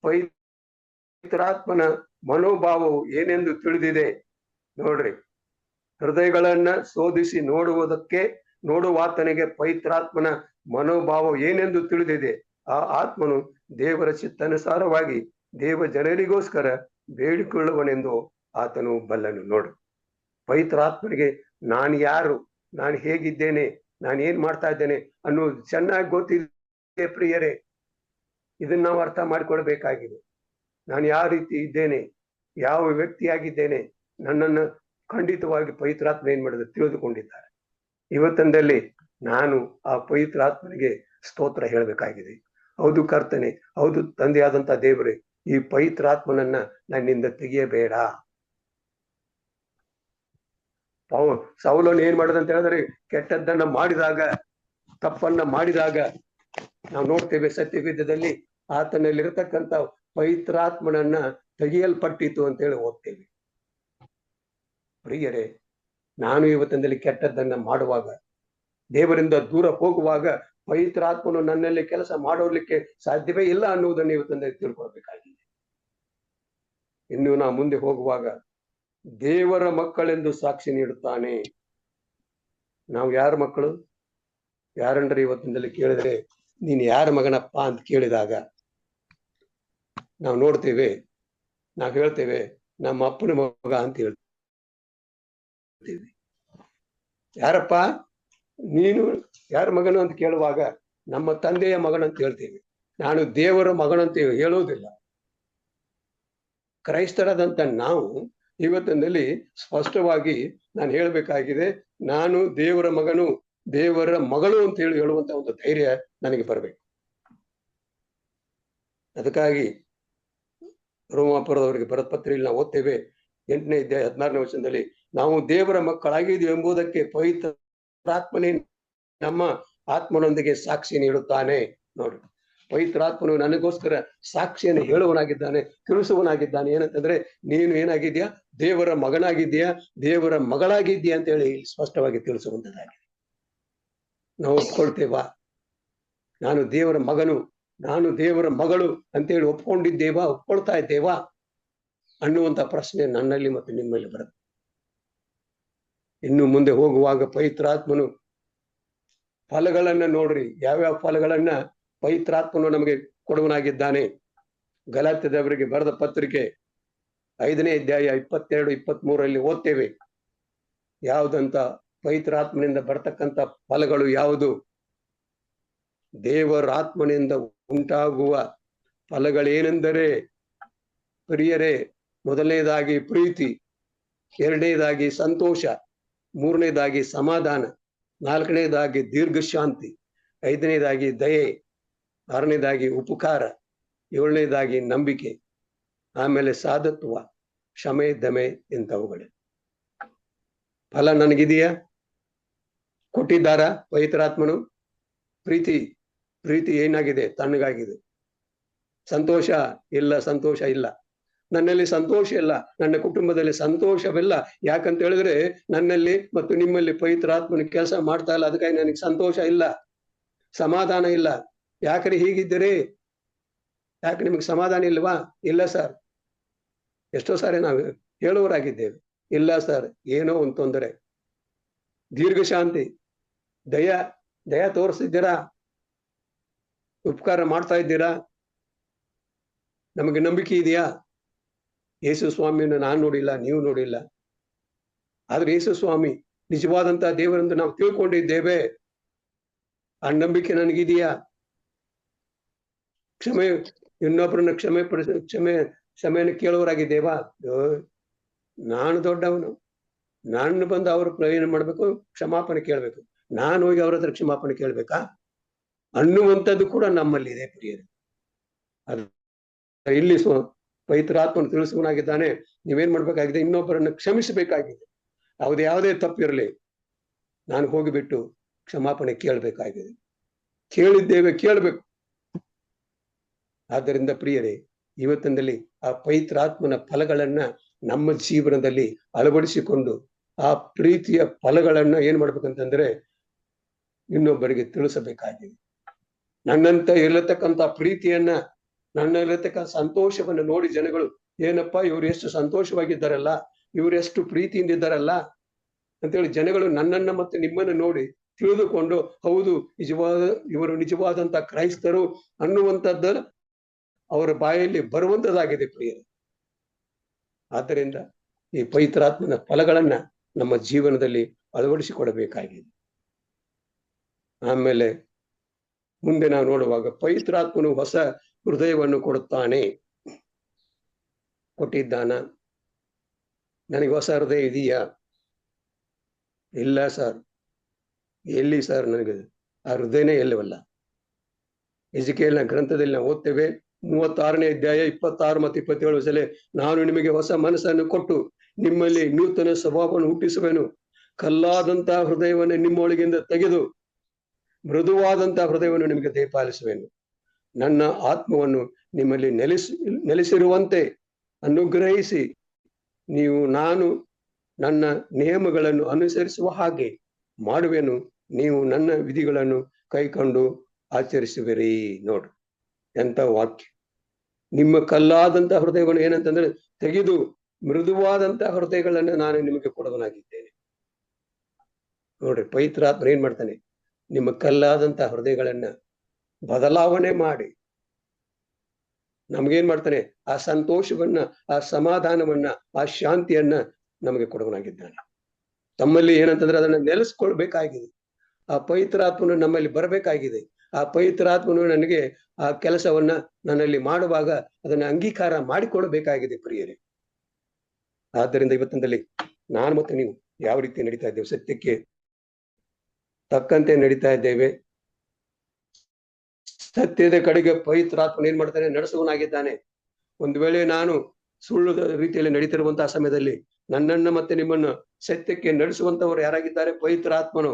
ಪವಿತ್ರಾತ್ಮನ ಮನೋಭಾವವು ಏನೆಂದು ತಿಳಿದಿದೆ. ನೋಡ್ರಿ, ಹೃದಯಗಳನ್ನ ಶೋಧಿಸಿ ನೋಡುವಾತನಿಗೆ ಪವಿತ್ರಾತ್ಮನ ಮನೋಭಾವ ಏನೆಂದು ತಿಳಿದಿದೆ. ಆ ಆತ್ಮನು ದೇವರ ಚಿತ್ತಾನುಸಾರವಾಗಿ ದೇವ ಜನರಿಗೋಸ್ಕರ ಬೇಡಿಕೊಳ್ಳುವನೆಂದು ಆತನು ಬಲ್ಲನು. ನೋಡು, ಪವಿತ್ರಾತ್ಮನಿಗೆ ನಾನು ಯಾರು, ನಾನು ಹೇಗಿದ್ದೇನೆ, ನಾನು ಏನ್ ಮಾಡ್ತಾ ಇದ್ದೇನೆ ಅನ್ನೋದು ಚೆನ್ನಾಗಿ ಗೊತ್ತಿದೆ ಪ್ರಿಯರೇ. ಇದನ್ನ ನಾವು ಅರ್ಥ ಮಾಡಿಕೊಳ್ಬೇಕಾಗಿದೆ. ನಾನು ಯಾವ ರೀತಿ ಇದ್ದೇನೆ, ಯಾವ ವ್ಯಕ್ತಿಯಾಗಿದ್ದೇನೆ, ನನ್ನನ್ನು ಖಂಡಿತವಾಗಿ ಪವಿತ್ರಾತ್ಮ ಏನ್ ಮಾಡಿದ್ರೆ ತಿಳಿದುಕೊಂಡಿದ್ದಾರೆ. ಇವತ್ತಂದಲ್ಲಿ ನಾನು ಆ ಪವಿತ್ರಾತ್ಮನಿಗೆ ಸ್ತೋತ್ರ ಹೇಳಬೇಕಾಗಿದೆ. ಹೌದು ಕರ್ತನೆ, ಹೌದು ತಂದೆಯಾದಂತ ದೇವರೇ, ಈ ಪವಿತ್ರಾತ್ಮನನ್ನ ನನ್ನಿಂದ ತೆಗೆಯಬೇಡ. ಸೌಲನು ಏನ್ ಮಾಡದಂತ ಹೇಳಿದ್ರೆ, ಕೆಟ್ಟದ್ದನ್ನ ಮಾಡಿದಾಗ, ತಪ್ಪನ್ನ ಮಾಡಿದಾಗ ನಾವು ನೋಡ್ತೇವೆ ಸತ್ಯವೇದದಲ್ಲಿ ಆತನಲ್ಲಿರತಕ್ಕಂತ ಪವಿತ್ರಾತ್ಮನನ್ನ ತೆಗೆಯಲ್ಪಟ್ಟಿತು ಅಂತ ಹೇಳಿ ಓದ್ತೇವೆ. ಪ್ರಿಯರೇ, ನಾನು ಇವತ್ತಿನಲ್ಲಿ ಕೆಟ್ಟದ್ದನ್ನ ಮಾಡುವಾಗ, ದೇವರಿಂದ ದೂರ ಹೋಗುವಾಗ ಪವಿತ್ರಾತ್ಮನು ನನ್ನಲ್ಲಿ ಕೆಲಸ ಮಾಡೋರ್ಲಿಕ್ಕೆ ಸಾಧ್ಯವೇ ಇಲ್ಲ ಅನ್ನುವುದನ್ನು ಇವತ್ತಿನಲ್ಲಿ ತಿಳ್ಕೊಳ್ಬೇಕಾಗಿದೆ. ಇನ್ನು ನಾ ಮುಂದೆ ಹೋಗುವಾಗ ದೇವರ ಮಕ್ಕಳೆಂದು ಸಾಕ್ಷಿ ನೀಡುತ್ತಾನೆ. ನಾವು ಯಾರ ಮಕ್ಕಳು? ಯಾರಂದ್ರೆ ಇವತ್ತಿನಲ್ಲಿ ಕೇಳಿದ್ರೆ ನೀನ್ ಯಾರ ಮಗನಪ್ಪ ಅಂತ ಕೇಳಿದಾಗ ನಾವು ನೋಡ್ತೇವೆ, ನಾವು ಹೇಳ್ತೇವೆ ನಮ್ಮ ಅಪ್ಪನ ಮಗ ಅಂತ ಹೇಳ್ತೇವೆ. ಯಾರಪ್ಪ ನೀನು, ಯಾರ ಮಗನು ಅಂತ ಕೇಳುವಾಗ ನಮ್ಮ ತಂದೆಯ ಮಗನಂತ ಹೇಳ್ತೇವೆ. ನಾನು ದೇವರ ಮಗನಂತ ಹೇಳುವುದಿಲ್ಲ. ಕ್ರೈಸ್ತರಾದಂತ ನಾವು ಇವತ್ತಿನಲ್ಲಿ ಸ್ಪಷ್ಟವಾಗಿ ನಾನು ಹೇಳ್ಬೇಕಾಗಿದೆ, ನಾನು ದೇವರ ಮಗನು, ದೇವರ ಮಗಳು ಅಂತ ಹೇಳುವಂತ ಒಂದು ಧೈರ್ಯ ನನಗೆ ಬರಬೇಕು. ಅದಕ್ಕಾಗಿ ರೋಮಾಪುರದವರಿಗೆ ಬರೆದ ಪತ್ರಿಕೆಯಲ್ಲಿ ನಾವು ಓದ್ತೇವೆ 8ನೇ ಅಧ್ಯಾಯ 16ನೇ ವಚನದಲ್ಲಿ, ನಾವು ದೇವರ ಮಕ್ಕಳಾಗಿದ್ದೀವಿ ಎಂಬುದಕ್ಕೆ ಪವಿತ್ರಾತ್ಮನೇ ನಮ್ಮ ಆತ್ಮನೊಂದಿಗೆ ಸಾಕ್ಷಿ ನೀಡುತ್ತಾನೆ. ನೋಡಿ, ಪವಿತ್ರಾತ್ಮನು ನನಗೋಸ್ಕರ ಸಾಕ್ಷಿಯನ್ನು ಹೇಳುವನಾಗಿದ್ದಾನೆ, ತಿಳಿಸುವನಾಗಿದ್ದಾನೆ. ಏನಂತಂದ್ರೆ ನೀನು ಏನಾಗಿದ್ಯಾ, ದೇವರ ಮಗನಾಗಿದ್ದೀಯಾ, ದೇವರ ಮಗಳಾಗಿದ್ದೀಯಾ ಅಂತ ಹೇಳಿ ಸ್ಪಷ್ಟವಾಗಿ ತಿಳಿಸುವಂತದ್ದಾಗಿದೆ. ನಾವು ಒಪ್ಕೊಳ್ತೇವಾ? ನಾನು ದೇವರ ಮಗನು, ನಾನು ದೇವರ ಮಗಳು ಅಂತೇಳಿ ಒಪ್ಕೊಂಡಿದ್ದೇವಾ, ಒಪ್ಕೊಳ್ತಾ ಇದ್ದೇವಾ ಅನ್ನುವಂತ ಪ್ರಶ್ನೆ ನನ್ನಲ್ಲಿ ಮತ್ತು ನಿಮ್ಮಲ್ಲಿ ಬರುತ್ತೆ. ಇನ್ನು ಮುಂದೆ ಹೋಗುವಾಗ ಪವಿತ್ರಾತ್ಮನು ಫಲಗಳನ್ನ ನೋಡ್ರಿ, ಯಾವ್ಯಾವ ಫಲಗಳನ್ನ ಪವಿತ್ರಾತ್ಮನು ನಮಗೆ ಕೊಡುವನಾಗಿದ್ದಾನೆ. ಗಲಾತ್ಯದವರಿಗೆ ಬರೆದ ಪತ್ರಿಕೆ 5ನೇ ಅಧ್ಯಾಯ 22, 23 ಓದ್ತೇವೆ. ಯಾವುದಂತ ಪವಿತ್ರಾತ್ಮನಿಂದ ಬರ್ತಕ್ಕಂಥ ಫಲಗಳು ಯಾವುದು? ದೇವರಾತ್ಮನಿಂದ ಉಂಟಾಗುವ ಫಲಗಳೇನೆಂದರೆ, ಪ್ರಿಯರೇ, ಮೊದಲನೇದಾಗಿ ಪ್ರೀತಿ, ಎರಡನೇದಾಗಿ ಸಂತೋಷ, ಮೂರನೇದಾಗಿ ಸಮಾಧಾನ, ನಾಲ್ಕನೇದಾಗಿ ದೀರ್ಘಶಾಂತಿ, ಐದನೇದಾಗಿ ದಯೆ, ಆರನೇದಾಗಿ ಉಪಕಾರ, ಏಳನೇದಾಗಿ ನಂಬಿಕೆ, ಆಮೇಲೆ ಸಾಧತ್ವ, ಕ್ಷಮೆ, ದಮೆ ಇಂಥವುಗಳು. ಫಲ ನನಗಿದೆಯಾ? ಕೊಟ್ಟಿದ್ದಾರ ಪವಿತ್ರಾತ್ಮನು? ಪ್ರೀತಿ ಏನಾಗಿದೆ? ತಣ್ಣಗಾಗಿದೆ. ಸಂತೋಷ ಇಲ್ಲ, ಸಂತೋಷ ಇಲ್ಲ. ನನ್ನಲ್ಲಿ ಸಂತೋಷ ಇಲ್ಲ, ನನ್ನ ಕುಟುಂಬದಲ್ಲಿ ಸಂತೋಷವಿಲ್ಲ. ಯಾಕಂತ ಹೇಳಿದ್ರೆ ನನ್ನಲ್ಲಿ ಮತ್ತು ನಿಮ್ಮಲ್ಲಿ ಪವಿತ್ರಾತ್ಮನ ಕೆಲಸ ಮಾಡ್ತಾ ಇಲ್ಲ, ಅದಕ್ಕಾಗಿ ನನಗೆ ಸಂತೋಷ ಇಲ್ಲ, ಸಮಾಧಾನ ಇಲ್ಲ. ಯಾಕ್ರಿ ಹೀಗಿದ್ದೀರಿ? ಯಾಕೆ ನಿಮಗೆ ಸಮಾಧಾನ ಇಲ್ವಾ? ಇಲ್ಲ ಸರ್. ಎಷ್ಟೋ ಸಾರಿ ನಾವು ಹೇಳುವರಾಗಿದ್ದೇವೆ, ಇಲ್ಲ ಸರ್, ಏನೋ ಒಂದು ತೊಂದರೆ. ದೀರ್ಘಶಾಂತಿ, ದಯ ತೋರಿಸಿದ್ದೀರಾ? ಉಪಕಾರ ಮಾಡ್ತಾ ಇದ್ದೀರಾ? ನಮಗೆ ನಂಬಿಕೆ ಇದೆಯಾ? ಯೇಸು ಸ್ವಾಮಿಯನ್ನು ನಾನು ನೋಡಿಲ್ಲ, ನೀವು ನೋಡಿಲ್ಲ, ಆದ್ರೆ ಯೇಸು ಸ್ವಾಮಿ ನಿಜವಾದಂತಹ ದೇವರೆಂದು ನಾವು ತಿಳ್ಕೊಂಡಿದ್ದೇವೆ. ಆ ನಂಬಿಕೆ ನನಗಿದೆಯಾ? ಇನ್ನೊಬ್ಬರನ್ನ ಕ್ಷಮೆಯನ್ನು ಕೇಳುವರಾಗಿದ್ದೇವಾ? ನಾನು ದೊಡ್ಡವನು, ನಾನು ಬಂದು ಅವ್ರ ಏನು ಮಾಡ್ಬೇಕು? ಕ್ಷಮಾಪಣೆ ಕೇಳ್ಬೇಕು. ನಾನು ಹೋಗಿ ಅವ್ರ ಹತ್ರ ಕ್ಷಮಾಪಣೆ ಕೇಳ್ಬೇಕಾ ಅನ್ನುವಂಥದ್ದು ಕೂಡ ನಮ್ಮಲ್ಲಿ ಇದೆ ಪ್ರಿಯರೇ. ಅದು ಇಲ್ಲಿ ಪವಿತ್ರಾತ್ಮನು ತಿಳಿಸುವನಾಗಿದ್ದಾನೆ. ನೀವೇನ್ ಮಾಡ್ಬೇಕಾಗಿದೆ? ಇನ್ನೊಬ್ಬರನ್ನು ಕ್ಷಮಿಸಬೇಕಾಗಿದೆ. ಯಾವುದೇ ತಪ್ಪಿರಲಿ, ನಾನು ಹೋಗಿಬಿಟ್ಟು ಕ್ಷಮಾಪಣೆ ಕೇಳಬೇಕಾಗಿದೆ. ಕೇಳಿದ್ದೇವೆ, ಕೇಳಬೇಕು. ಆದ್ದರಿಂದ ಪ್ರಿಯರೇ, ಇವತ್ತಿನಲ್ಲಿ ಆ ಪವಿತ್ರಾತ್ಮನ ಫಲಗಳನ್ನ ನಮ್ಮ ಜೀವನದಲ್ಲಿ ಅಳವಡಿಸಿಕೊಂಡು ಆ ಪ್ರೀತಿಯ ಫಲಗಳನ್ನ ಏನ್ ಮಾಡ್ಬೇಕಂತಂದ್ರೆ ಇನ್ನೊಬ್ಬರಿಗೆ ತಿಳಿಸಬೇಕಾಗಿದೆ. ನನ್ನಂತ ಇರತಕ್ಕಂತ ಪ್ರೀತಿಯನ್ನ, ನನ್ನಲ್ಲಿರತಕ್ಕಂಥ ಸಂತೋಷವನ್ನು ನೋಡಿ ಜನಗಳು, ಏನಪ್ಪಾ ಇವ್ರು ಎಷ್ಟು ಸಂತೋಷವಾಗಿದ್ದಾರಲ್ಲ, ಇವ್ರು ಎಷ್ಟು ಪ್ರೀತಿಯಿಂದ ಇದ್ದಾರಲ್ಲ ಅಂತೇಳಿ ಜನಗಳು ನನ್ನನ್ನ ಮತ್ತೆ ನಿಮ್ಮನ್ನು ನೋಡಿ ತಿಳಿದುಕೊಂಡು, ಹೌದು, ಇವರು ನಿಜವಾದಂತ ಕ್ರೈಸ್ತರು ಅನ್ನುವಂಥದ್ದು ಅವರ ಬಾಯಲ್ಲಿ ಬರುವಂತದ್ದಾಗಿದೆ ಪ್ರಿಯರೇ. ಆದ್ದರಿಂದ ಈ ಪವಿತ್ರಾತ್ಮನ ಫಲಗಳನ್ನ ನಮ್ಮ ಜೀವನದಲ್ಲಿ ಅಳವಡಿಸಿಕೊಡಬೇಕಾಗಿದೆ. ಆಮೇಲೆ ಮುಂದೆ ನಾವು ನೋಡುವಾಗ ಪವಿತ್ರಾತ್ಮನು ಹೊಸ ಹೃದಯವನ್ನು ಕೊಡುತ್ತಾನೆ. ಕೊಟ್ಟಿದ್ದಾನ? ನನಗೆ ಹೊಸ ಹೃದಯ ಇದೆಯಾ? ಇಲ್ಲ ಸರ್. ಎಲ್ಲಿ ಸರ್? ನನಗೆ ಆ ಹೃದಯನೇ ಎಲ್ಲವಲ್ಲ. ಎಜಿಕೇಲ್ನ ಗ್ರಂಥದಲ್ಲಿ ನಾವು ಓದ್ತೇವೆ, 36ನೇ ಅಧ್ಯಾಯ 26 ಮತ್ತು 27 ನಾನು ನಿಮಗೆ ಹೊಸ ಮನಸ್ಸನ್ನು ಕೊಟ್ಟು ನಿಮ್ಮಲ್ಲಿ ನೂತನ ಸ್ವಭಾವವನ್ನು ಹುಟ್ಟಿಸುವೆನು. ಕಲ್ಲಾದಂತಹ ಹೃದಯವನ್ನು ನಿಮ್ಮೊಳಗಿಂದ ತೆಗೆದು ಮೃದುವಾದಂತಹ ಹೃದಯವನ್ನು ನಿಮಗೆ ದಯಪಾಲಿಸುವೆನು. ನನ್ನ ಆತ್ಮವನ್ನು ನಿಮ್ಮಲ್ಲಿ ನೆಲೆಸಿರುವಂತೆ ಅನುಗ್ರಹಿಸಿ ನಾನು ನನ್ನ ನಿಯಮಗಳನ್ನು ಅನುಸರಿಸುವ ಹಾಗೆ ಮಾಡುವೆನು. ನೀವು ನನ್ನ ವಿಧಿಗಳನ್ನು ಕೈಕೊಂಡು ಆಚರಿಸುವಿರಿ. ನೋಡ್ರಿ ಎಂತ ವಾಕ್ಯ. ನಿಮ್ಮ ಕಲ್ಲಾದಂತಹ ಹೃದಯವನ್ನು ಏನಂತಂದ್ರೆ ತೆಗೆದು ಮೃದುವಾದಂತಹ ಹೃದಯಗಳನ್ನು ನಾನು ನಿಮಗೆ ಕೊಡುವನಾಗಿದ್ದೇನೆ. ನೋಡ್ರಿ, ಪವಿತ್ರಾತ್ಮ ಏನ್ ಮಾಡ್ತಾನೆ? ನಿಮ್ಮ ಕಲ್ಲಾದಂತಹ ಹೃದಯಗಳನ್ನ ಬದಲಾವಣೆ ಮಾಡಿ ನಮ್ಗೇನ್ ಮಾಡ್ತಾನೆ? ಆ ಸಂತೋಷವನ್ನ, ಆ ಸಮಾಧಾನವನ್ನ, ಆ ಶಾಂತಿಯನ್ನ ನಮಗೆ ಕೊಡುವನಾಗಿದ್ದಾನೆ. ತಮ್ಮಲ್ಲಿ ಏನಂತಂದ್ರೆ ಅದನ್ನ ನೆಲೆಸ್ಕೊಳ್ಬೇಕಾಗಿದೆ. ಆ ಪವಿತ್ರಾತ್ಮನು ನಮ್ಮಲ್ಲಿ ಬರಬೇಕಾಗಿದೆ. ಆ ಪವಿತ್ರಾತ್ಮನು ನನಗೆ ಆ ಕೆಲಸವನ್ನ ನನ್ನಲ್ಲಿ ಮಾಡುವಾಗ ಅದನ್ನ ಅಂಗೀಕಾರ ಮಾಡಿಕೊಳ್ಬೇಕಾಗಿದೆ ಪ್ರಿಯರೇ. ಆದ್ದರಿಂದ ಇವತ್ತಿನಲ್ಲಿ ನಾನು ಮತ್ತು ನೀವು ಯಾವ ರೀತಿ ನಡೀತಾ ಇದ್ದೇವೆ? ಸತ್ಯಕ್ಕೆ ತಕ್ಕಂತೆ ನಡೀತಾ ಇದ್ದೇವೆ. ಸತ್ಯದ ಕಡೆಗೆ ಪವಿತ್ರಾತ್ಮನ ಏನ್ ಮಾಡ್ತಾನೆ? ನಡೆಸುವನಾಗಿದ್ದಾನೆ. ಒಂದು ವೇಳೆ ನಾನು ಸುಳ್ಳು ರೀತಿಯಲ್ಲಿ ನಡೀತಿರುವಂತಹ ಸಮಯದಲ್ಲಿ ನನ್ನನ್ನ ಮತ್ತೆ ನಿಮ್ಮನ್ನು ಸತ್ಯಕ್ಕೆ ನಡೆಸುವಂತವರು ಯಾರಾಗಿದ್ದಾರೆ? ಪವಿತ್ರಾತ್ಮನು.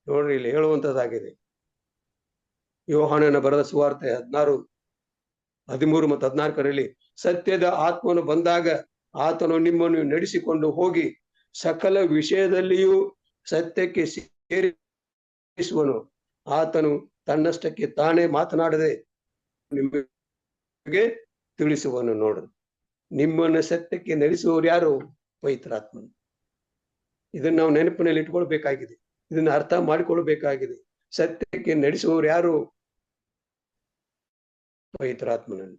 ನೋಡ್ರಿ, ಇಲ್ಲಿ ಹೇಳುವಂತದ್ದಾಗಿದೆ. ಯೋಹಾನನ ಬರೆದ ಸುವಾರ್ತೆ 13 ಮತ್ತು 14 ಸತ್ಯದ ಆತ್ಮನು ಬಂದಾಗ ಆತನು ನಿಮ್ಮನ್ನು ನಡೆಸಿಕೊಂಡು ಹೋಗಿ ಸಕಲ ವಿಷಯದಲ್ಲಿಯೂ ಸತ್ಯಕ್ಕೆ ಸೇರಿ ವಿವೇಚಿಸುವನು. ಆತನು ತನ್ನಷ್ಟಕ್ಕೆ ತಾನೇ ಮಾತನಾಡದೆ ನಿಮಗೆ ತಿಳಿಸುವನು. ನೋಡು, ನಿಮ್ಮನ್ನು ಸತ್ಯಕ್ಕೆ ನಡೆಸುವವರು ಯಾರು? ಪವಿತ್ರಾತ್ಮನು. ಇದನ್ನ ನಾವು ನೆನಪಿನಲ್ಲಿ ಇಟ್ಕೊಳ್ಬೇಕಾಗಿದೆ, ಇದನ್ನ ಅರ್ಥ ಮಾಡಿಕೊಳ್ಬೇಕಾಗಿದೆ. ಸತ್ಯಕ್ಕೆ ನಡೆಸುವವರು ಯಾರು? ಪವಿತ್ರಾತ್ಮನನ್ನು.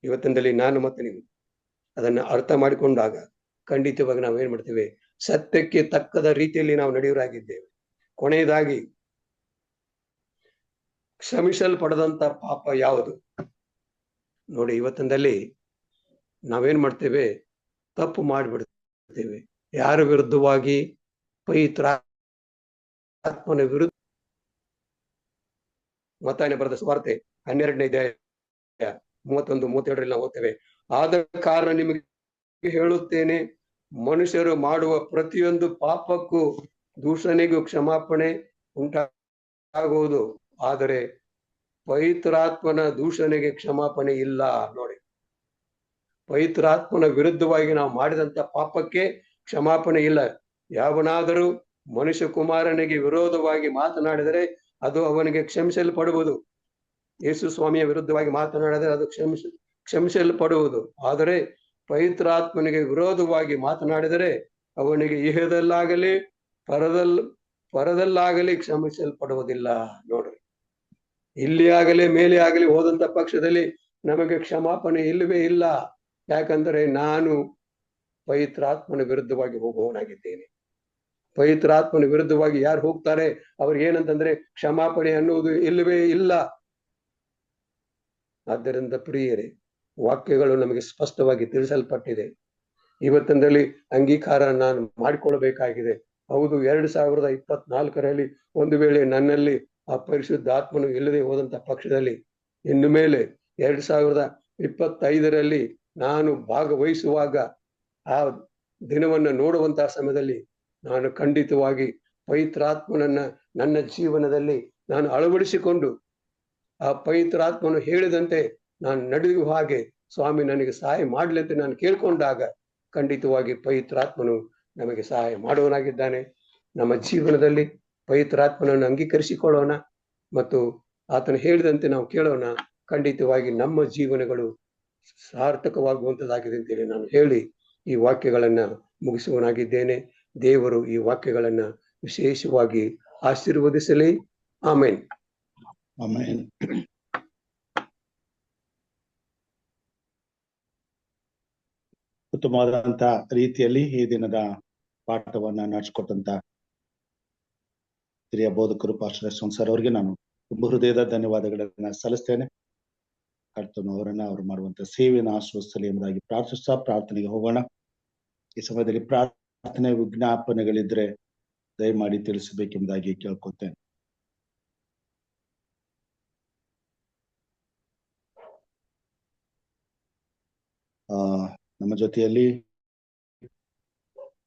ಇವತ್ತಿನಲ್ಲಿ ನಾನು ಮತ್ತೆ ನೀವು ಅದನ್ನ ಅರ್ಥ ಮಾಡಿಕೊಂಡಾಗ ಖಂಡಿತವಾಗಿ ನಾವು ಏನ್ ಮಾಡ್ತೇವೆ? ಸತ್ಯಕ್ಕೆ ತಕ್ಕದ ರೀತಿಯಲ್ಲಿ ನಾವು ನಡೆಯುವರಾಗಿದ್ದೇವೆ. ಕೊನೆಯದಾಗಿ, ಕ್ಷಮಿಸಲ್ಪಡದಂತ ಪಾಪ ಯಾವುದು? ನೋಡಿ, ಇವತ್ತಿನಲ್ಲಿ ನಾವೇನ್ ಮಾಡ್ತೇವೆ? ತಪ್ಪು ಮಾಡಿಬಿಡ್ತೇವೆ. ಯಾರ ವಿರುದ್ಧವಾಗಿ? ಪವಿತ್ರಾತ್ಮನ ವಿರುದ್ಧ. ಮತ್ತಾಯನ ಬರೆದ ಸುವಾರ್ತೆ 12ನೇ ಅಧ್ಯಾಯ 31-32 ನಾವು ಓದ್ತೇವೆ. ಆದ ಕಾರಣ ನಿಮಗೆ ಹೇಳುತ್ತೇನೆ, ಮನುಷ್ಯರು ಮಾಡುವ ಪ್ರತಿಯೊಂದು ಪಾಪಕ್ಕೂ ದೂಷಣೆಗೂ ಕ್ಷಮಾಪಣೆ ಉಂಟಾಗುವುದು, ಆದರೆ ಪವಿತ್ರಾತ್ಮನ ದೂಷಣೆಗೆ ಕ್ಷಮಾಪಣೆ ಇಲ್ಲ. ನೋಡಿ, ಪವಿತ್ರಾತ್ಮನ ವಿರುದ್ಧವಾಗಿ ನಾವು ಮಾಡಿದಂತ ಪಾಪಕ್ಕೆ ಕ್ಷಮಾಪಣೆ ಇಲ್ಲ. ಯಾವನಾದರೂ ಮನುಷ್ಯ ಕುಮಾರನಿಗೆ ವಿರೋಧವಾಗಿ ಮಾತನಾಡಿದರೆ ಅದು ಅವನಿಗೆ ಕ್ಷಮಿಸಲ್ಪಡುವುದು. ಯೇಸು ಸ್ವಾಮಿಯ ವಿರುದ್ಧವಾಗಿ ಮಾತನಾಡಿದರೆ ಅದು ಕ್ಷಮಿಸಲ್ಪಡುವುದು. ಆದರೆ ಪವಿತ್ರಾತ್ಮನಿಗೆ ವಿರೋಧವಾಗಿ ಮಾತನಾಡಿದರೆ ಅವನಿಗೆ ಇಹದಲ್ಲಾಗಲಿ ಪರದಲ್ಲಾಗಲಿ ಕ್ಷಮಿಸಲ್ಪಡುವುದಿಲ್ಲ. ನೋಡ್ರಿ, ಇಲ್ಲಿ ಆಗಲಿ ಮೇಲೆ ಆಗಲಿ ಹೋದಂತ ಪಕ್ಷದಲ್ಲಿ ನಮಗೆ ಕ್ಷಮಾಪಣೆ ಇಲ್ಲವೇ ಇಲ್ಲ. ಯಾಕಂದ್ರೆ ನಾನು ಪವಿತ್ರಾತ್ಮನ ವಿರುದ್ಧವಾಗಿ ಹೋಗುವವನಾಗಿದ್ದೇನೆ. ಪವಿತ್ರಾತ್ಮನ ವಿರುದ್ಧವಾಗಿ ಯಾರು ಹೋಗ್ತಾರೆ ಅವ್ರಿಗೆ ಏನಂತಂದ್ರೆ ಕ್ಷಮಾಪಣೆ ಅನ್ನುವುದು ಇಲ್ಲವೇ ಇಲ್ಲ. ಆದ್ದರಿಂದ ಪ್ರಿಯರೇ, ವಾಕ್ಯಗಳು ನಮಗೆ ಸ್ಪಷ್ಟವಾಗಿ ತಿಳಿಸಲ್ಪಟ್ಟಿದೆ. ಇವತ್ತಿನಲ್ಲಿ ಅಂಗೀಕಾರ ನಾನು ಮಾಡಿಕೊಳ್ಳಬೇಕಾಗಿದೆ. ಹೌದು, 2024ರಲ್ಲಿ ಒಂದು ವೇಳೆ ನನ್ನಲ್ಲಿ ಆ ಪರಿಶುದ್ಧ ಆತ್ಮನು ಇಲ್ಲದೆ ಹೋದಂತ ಪಕ್ಷದಲ್ಲಿ ಇನ್ನು ಮೇಲೆ 2025ರಲ್ಲಿ ನಾನು ಭಾಗವಹಿಸುವಾಗ ಆ ದಿನವನ್ನು ನೋಡುವಂತಹ ಸಮಯದಲ್ಲಿ ನಾನು ಖಂಡಿತವಾಗಿ ಪವಿತ್ರಾತ್ಮನನ್ನ ನನ್ನ ಜೀವನದಲ್ಲಿ ನಾನು ಅಳವಡಿಸಿಕೊಂಡು ಆ ಪವಿತ್ರಾತ್ಮನು ಹೇಳಿದಂತೆ ನಾನು ನಡೆಯುವ ಹಾಗೆ ಸ್ವಾಮಿ ನನಗೆ ಸಹಾಯ ಮಾಡಲಿ ಅಂತ ನಾನು ಕೇಳ್ಕೊಂಡಾಗ ಖಂಡಿತವಾಗಿ ಪವಿತ್ರಾತ್ಮನು ನಮಗೆ ಸಹಾಯ ಮಾಡುವನಾಗಿದ್ದಾನೆ. ನಮ್ಮ ಜೀವನದಲ್ಲಿ ಪವಿತ್ರಾತ್ಮನನ್ನು ಅಂಗೀಕರಿಸಿಕೊಳ್ಳೋಣ ಮತ್ತು ಆತನು ಹೇಳಿದಂತೆ ನಾವು ಕೇಳೋಣ. ಖಂಡಿತವಾಗಿ ನಮ್ಮ ಜೀವನಗಳು ಸಾರ್ಥಕವಾಗುವಂಥದ್ದಾಗಿದೆ ಅಂತೇಳಿ ನಾನು ಹೇಳಿ ಈ ವಾಕ್ಯಗಳನ್ನ ಮುಗಿಸುವನಾಗಿದ್ದೇನೆ. ದೇವರು ಈ ವಾಕ್ಯಗಳನ್ನ ವಿಶೇಷವಾಗಿ ಆಶೀರ್ವದಿಸಲಿ. ಆಮೇನ್. ಆಮೇನ್. ಉತ್ತಮವಾದಂತ ರೀತಿಯಲ್ಲಿ ಈ ದಿನದ ಪಾಠವನ್ನ ನಡೆಸಿಕೊಟ್ಟಂತ ಹಿರಿಯ ಬೋಧಕರು ಪಾಸ್ಟರ್ ಯಶವಂತ್ ಸರ್ ಅವರಿಗೆ ನಾನು ತುಂಬ ಹೃದಯದ ಧನ್ಯವಾದಗಳನ್ನ ಸಲ್ಲಿಸ್ತೇನೆ. ಕರ್ತನು ಅವರನ್ನ ಅವರು ಮಾಡುವಂತ ಸೇವೆಯನ್ನು ಆಶ್ವಸ್ತಲಿ ಎಂಬುದಾಗಿ ಪ್ರಾರ್ಥಿಸ್ತಾ ಪ್ರಾರ್ಥನೆಗೆ ಹೋಗೋಣ. ಈ ಸಮಯದಲ್ಲಿ ಪ್ರಾರ್ಥನೆ ವಿಜ್ಞಾಪನೆಗಳಿದ್ರೆ ದಯಮಾಡಿ ತಿಳಿಸಬೇಕೆಂಬುದಾಗಿ ಕೇಳ್ಕೊತೇನೆ. ನಮ್ಮ ಜೊತೆಯಲ್ಲಿ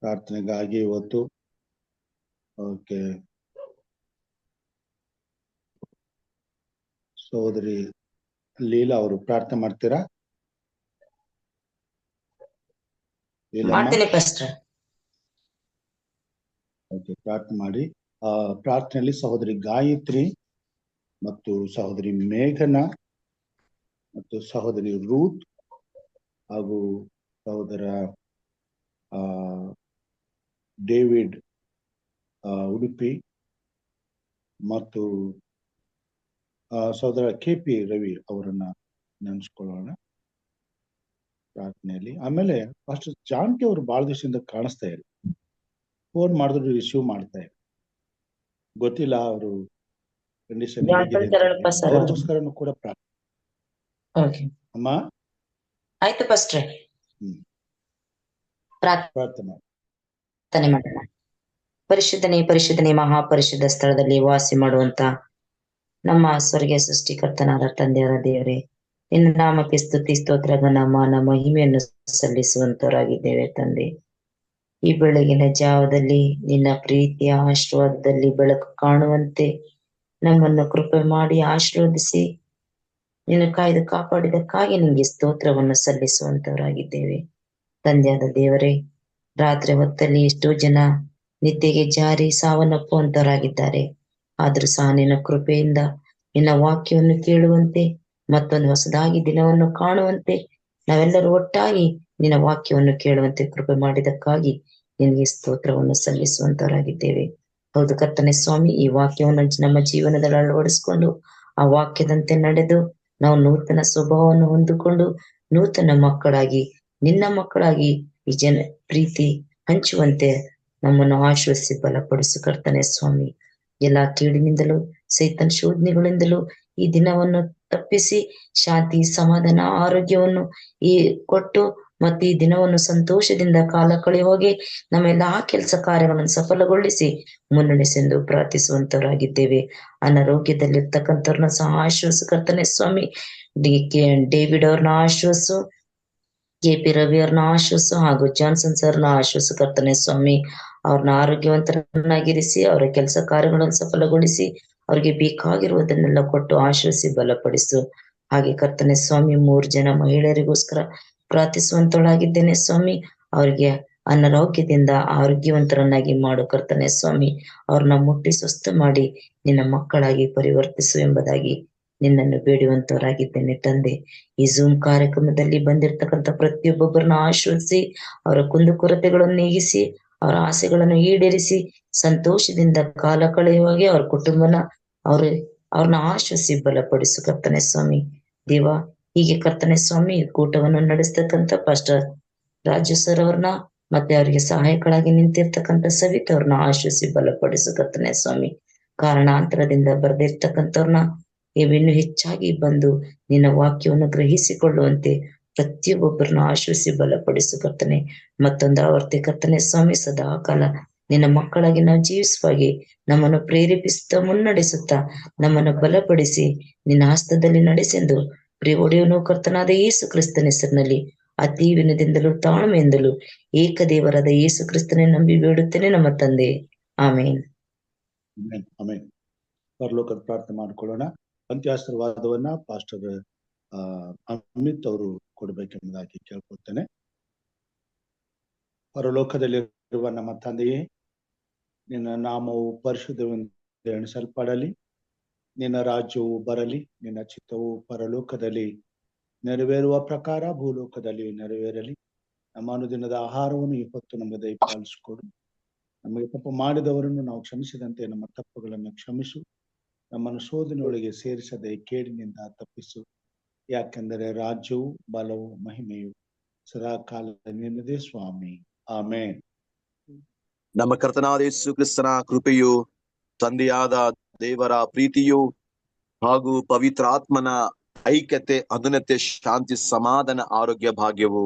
ಪ್ರಾರ್ಥನೆಗಾಗಿ ಇವತ್ತು ಸಹೋದರಿ ಲೀಲಾ ಅವರು ಪ್ರಾರ್ಥನೆ ಮಾಡ್ತೀರಾ? ಪ್ರಾರ್ಥನೆ ಮಾಡಿ. ಪ್ರಾರ್ಥನೆಯಲ್ಲಿ ಸಹೋದರಿ ಗಾಯತ್ರಿ ಮತ್ತು ಸಹೋದರಿ ಮೇಘನಾ ಮತ್ತು ಸಹೋದರಿ ರೂತ್ ಹಾಗೂ ಸಹೋದರ ಡೇವಿಡ್ ಉಡುಪಿ ಮತ್ತು ಸಹೋದರ KP ರವಿ ಅವರನ್ನ ನೆನೆಸ್ಕೊಳ್ಳೋಣ ಪ್ರಾರ್ಥನೆಯಲ್ಲಿ. ಆಮೇಲೆ ಫಾಸ್ಟರ್ ಜಾನ್ಕಿ ಅವರು ಬಹಳ ದಿವಸದಿಂದ ಕಾಣಿಸ್ತಾ ಇಲ್ಲ, ಫೋನ್ ಮಾಡಿದ್ರು ರಿಸೀವ್ ಮಾಡ್ತಾ ಇಲ್ಲ, ಗೊತ್ತಿಲ್ಲ ಅವರು ಕಂಡೀಷನ್ ಅವ್ರಿಗೋಸ್ಕರನು ಕೂಡ ಅಮ್ಮ ಆಯ್ತು ಪಾಸ್ಟ್ರೆ. ಪ್ರಾರ್ಥನೆ ಮಾಡೋಣ. ಪರಿಶುದ್ಧನೇ ಮಹಾಪರಿಶುದ್ಧ ಸ್ಥಳದಲ್ಲಿ ವಾಸಿ ಮಾಡುವಂತ ನಮ್ಮ ಸ್ವರ್ಗೀಯ ಸೃಷ್ಟಿಕರ್ತನಾದ ತಂದೆಯಾದ ದೇವರೇ, ನಿನ್ನ ನಾಮಕ್ಕೆ ಸ್ತುತಿ ಸ್ತೋತ್ರ ಘನ ಮಾನ ಮಹಿಮೆಯನ್ನು ಸಲ್ಲಿಸುವಂತವರಾಗಿದ್ದೇವೆ ತಂದೆ. ಈ ಬೆಳಗಿನ ಜಾವದಲ್ಲಿ ನಿನ್ನ ಪ್ರೀತಿಯ ಆಶೀರ್ವಾದದಲ್ಲಿ ಬೆಳಕು ಕಾಣುವಂತೆ ನಮ್ಮನ್ನು ಕೃಪೆ ಮಾಡಿ ಆಶೀರ್ವದಿಸಿ ನಿನ್ನ ಕಾಯ್ದು ಕಾಪಾಡಿದಕ್ಕಾಗಿ ನಿಮಗೆ ಸ್ತೋತ್ರವನ್ನು ಸಲ್ಲಿಸುವಂತವರಾಗಿದ್ದೇವೆ ತಂದೆಯಾದ ದೇವರೇ. ರಾತ್ರಿ ಹೊತ್ತಲ್ಲಿ ಎಷ್ಟೋ ಜನ ನಿದ್ದೆಗೆ ಜಾರಿ ಸಾವನ್ನಪ್ಪುವಂತವರಾಗಿದ್ದಾರೆ. ಆದ್ರೂ ಸಹ ನಿನ್ನ ಕೃಪೆಯಿಂದ ನಿನ್ನ ವಾಕ್ಯವನ್ನು ಕೇಳುವಂತೆ ಮತ್ತೊಂದು ಹೊಸದಾಗಿ ದಿನವನ್ನು ಕಾಣುವಂತೆ ನಾವೆಲ್ಲರೂ ಒಟ್ಟಾಗಿ ನಿನ್ನ ವಾಕ್ಯವನ್ನು ಕೇಳುವಂತೆ ಕೃಪೆ ಮಾಡಿದಕ್ಕಾಗಿ ನಿನಗೆ ಸ್ತೋತ್ರವನ್ನು ಸಲ್ಲಿಸುವಂತವರಾಗಿದ್ದೇವೆ. ಹೌದು ಕರ್ತನೆ ಸ್ವಾಮಿ, ಈ ವಾಕ್ಯವನ್ನು ನಮ್ಮ ಜೀವನದಲ್ಲಿ ಅಳವಡಿಸಿಕೊಂಡು ಆ ವಾಕ್ಯದಂತೆ ನಡೆದು ನಾವು ನೂತನ ಸ್ವಭಾವವನ್ನು ಹೊಂದಿಕೊಂಡು ನೂತನ ಮಕ್ಕಳಾಗಿ ನಿನ್ನ ಮಕ್ಕಳಾಗಿ ಈ ಪ್ರೀತಿ ಹಂಚುವಂತೆ ನಮ್ಮನ್ನು ಆಶ್ವಸಿಸಿ ಬಲಪಡಿಸು ಕರ್ತನೆ ಸ್ವಾಮಿ. ಎಲ್ಲಾ ಕೀಡಿನಿಂದಲೂ ಸೈತನ್ ಶೋಧನೆಗಳಿಂದಲೂ ಈ ದಿನವನ್ನು ತಪ್ಪಿಸಿ ಶಾಂತಿ, ಸಮಾಧಾನ, ಆರೋಗ್ಯವನ್ನು ಈ ಕೊಟ್ಟು ಮತ್ತೆ ಈ ದಿನವನ್ನು ಸಂತೋಷದಿಂದ ಕಾಲ ಕಳೆಯುವಾಗೆ ನಮ್ಮೆಲ್ಲಾ ಕೆಲಸ ಕಾರ್ಯಗಳನ್ನು ಸಫಲಗೊಳಿಸಿ ಮುನ್ನಡೆಸೆಂದು ಪ್ರಾರ್ಥಿಸುವಂತವರಾಗಿದ್ದೇವೆ. ಅನಾರೋಗ್ಯದಲ್ಲಿರ್ತಕ್ಕಂಥವ್ರನ್ನ ಸಹ ಆಶ್ವಾಸು ಕರ್ತನೆ ಸ್ವಾಮಿ. ಡೇವಿಡ್ ಅವ್ರನ್ನ ಆಶ್ವಾಸು, KP ರವಿ ಅವ್ರನ್ನ ಆಶ್ವಾಸು, ಹಾಗೂ ಜಾನ್ಸನ್ ಸರ್ನ ಆಶ್ವಾಸು ಕರ್ತನೆ ಸ್ವಾಮಿ. ಅವ್ರನ್ನ ಆರೋಗ್ಯವಂತರನ್ನಾಗಿರಿಸಿ ಅವರ ಕೆಲಸ ಕಾರ್ಯಗಳನ್ನು ಸಫಲಗೊಳಿಸಿ ಅವ್ರಿಗೆ ಬೇಕಾಗಿರುವುದನ್ನೆಲ್ಲ ಕೊಟ್ಟು ಆಶ್ವಾಸಿ ಬಲಪಡಿಸು. ಹಾಗೆ ಕರ್ತನೆ ಸ್ವಾಮಿ, 3 ಜನ ಮಹಿಳೆಯರಿಗೋಸ್ಕರ ಪ್ರಾರ್ಥಿಸುವಂತಳಾಗಿದ್ದೇನೆ ಸ್ವಾಮಿ. ಅವ್ರಿಗೆ ಅನಾರೋಗ್ಯದಿಂದ ಆರೋಗ್ಯವಂತರನ್ನಾಗಿ ಮಾಡು ಕರ್ತನೆ ಸ್ವಾಮಿ. ಅವ್ರನ್ನ ಮುಟ್ಟಿ ಸ್ವಸ್ಥ ಮಾಡಿ ನಿನ್ನ ಮಕ್ಕಳಾಗಿ ಪರಿವರ್ತಿಸು ಎಂಬುದಾಗಿ ನಿನ್ನನ್ನು ಬೇಡುವಂತವರಾಗಿದ್ದೇನೆ ತಂದೆ. ಈ ಝೂಮ್ ಕಾರ್ಯಕ್ರಮದಲ್ಲಿ ಬಂದಿರತಕ್ಕಂಥ ಪ್ರತಿಯೊಬ್ಬೊಬ್ಬರನ್ನ ಆಶ್ವಸಿಸಿ ಅವರ ಕುಂದುಕೊರತೆಗಳನ್ನು ನೀಗಿಸಿ ಅವರ ಆಸೆಗಳನ್ನು ಈಡೇರಿಸಿ ಸಂತೋಷದಿಂದ ಕಾಲ ಕಳೆಯುವಾಗೆ ಅವ್ರ ಕುಟುಂಬನ ಅವ್ರನ್ನ ಆಶ್ವಸಿ ಬಲಪಡಿಸು ಕರ್ತನೆ ಸ್ವಾಮಿ. ದೇವ, ಹೀಗೆ ಕರ್ತನೆ ಸ್ವಾಮಿ ಕೂಟವನ್ನು ನಡೆಸ್ತಕ್ಕಂಥ ಪಾಸ್ಟರ್ ರಾಜು ಸರ್ ಅವ್ರನ್ನ ಮತ್ತೆ ಅವರಿಗೆ ಸಹಾಯಕಳಾಗಿ ನಿಂತಿರ್ತಕ್ಕಂಥ ಸವಿತಾ ಅವ್ರನ್ನ ಆಶ್ವಸಿ ಬಲಪಡಿಸು ಕರ್ತನೆ ಸ್ವಾಮಿ. ಕಾರಣಾಂತರದಿಂದ ಬರೆದಿರ್ತಕ್ಕಂಥವ್ರನ್ನ ಇನ್ನು ಹೆಚ್ಚಾಗಿ ಬಂದು ನಿನ್ನ ವಾಕ್ಯವನ್ನು ಗ್ರಹಿಸಿಕೊಳ್ಳುವಂತೆ ಪ್ರತಿಯೊಬ್ಬೊಬ್ಬರನ್ನ ಆಶ್ವಸಿ ಬಲಪಡಿಸು ಕರ್ತನೆ. ಮತ್ತೊಂದು ಆವರ್ತಿ ಕರ್ತನೆ ಸ್ವಾಮಿ, ಸದಾ ಕಾಲ ನಿನ್ನ ಮಕ್ಕಳಾಗಿ ನಾವು ಜೀವಿಸುವಾಗೆ ನಮ್ಮನ್ನು ಪ್ರೇರೇಪಿಸುತ್ತಾ ಮುನ್ನಡೆಸುತ್ತಾ ನಮ್ಮನ್ನು ಬಲಪಡಿಸಿ ನಿನ್ನ ಹಸ್ತದಲ್ಲಿ ನಡೆಸೆಂದು ಪ್ರಿಯ ಒಡೆಯನು ಕರ್ತನಾದ ಯೇಸು ಕ್ರಿಸ್ತನ ಹೆಸರಿನಲ್ಲಿ ಅತಿ ವಿನಯದಿಂದಲೂ ತಾಳ್ಮೆಯಿಂದಲೂ ಏಕದೇವರಾದ ಯೇಸು ಕ್ರಿಸ್ತನೇ ನಂಬಿ ಬೇಡುತ್ತೇನೆ ನಮ್ಮ ತಂದೆ, ಆಮೇನ್. ಆಮೇನ್. ಪರಲೋಕದ ಪ್ರಾರ್ಥನೆ ಮಾಡ್ಕೊಳ್ಳೋಣ. ಅಂತ್ಯಾಶೀರ್ವಾದವನ್ನ ಪಾಸ್ಟರ್ ಅಮಿತ್ ಅವರು ಕೊಡಬೇಕೆಂಬುದಾಗಿ ಕೇಳ್ಕೊಳ್ತೇನೆ. ಪರಲೋಕದಲ್ಲಿರುವ ನಮ್ಮ ತಂದೆಯೇ, ನಿನ್ನ ನಾಮವು ಪರಿಶುದ್ಧವೆಂದು ಎಣಿಸಲ್ಪಡಲಿ, ನಿನ್ನ ರಾಜ್ಯವು ಬರಲಿ, ನಿನ್ನ ಚಿತ್ತವು ಪರಲೋಕದಲ್ಲಿ ನೆರವೇರುವ ಪ್ರಕಾರ ಭೂಲೋಕದಲ್ಲಿ ನೆರವೇರಲಿ. ನಮ್ಮ ಅನುದಿನದ ಆಹಾರವನ್ನು ಇವತ್ತು ನಮಗೆ ದಯಪಾಲಿಸಿಕೊಡು. ನಮಗೆ ತಪ್ಪು ಮಾಡಿದವರನ್ನು ನಾವು ಕ್ಷಮಿಸಿದಂತೆ ನಮ್ಮ ತಪ್ಪುಗಳನ್ನು ಕ್ಷಮಿಸು. ನಮ್ಮನ್ನು ಶೋಧನೆಯೊಳಗೆ ಸೇರಿಸದೆ ಕೇಡಿನಿಂದ ತಪ್ಪಿಸು. ಯಾಕೆಂದರೆ ರಾಜ್ಯವು, ಬಲವು, ಮಹಿಮೆಯು ಸದಾ ಕಾಲ ನಿನ್ನದೇ ಸ್ವಾಮಿ, ಆಮೇನ್. ನಮ್ಮ ಕರ್ತನಾದ ಯೇಸು ಕ್ರಿಸ್ತನ ಕೃಪೆಯು, ತಂದೆಯಾದ ದೇವರ ಪ್ರೀತಿಯು ಹಾಗೂ ಪವಿತ್ರಾತ್ಮನ ಐಕ್ಯತೆ, ಅನುನತೆ, ಶಾಂತಿ, ಸಮಾಧಾನ, ಆರೋಗ್ಯ, ಭಾಗ್ಯವು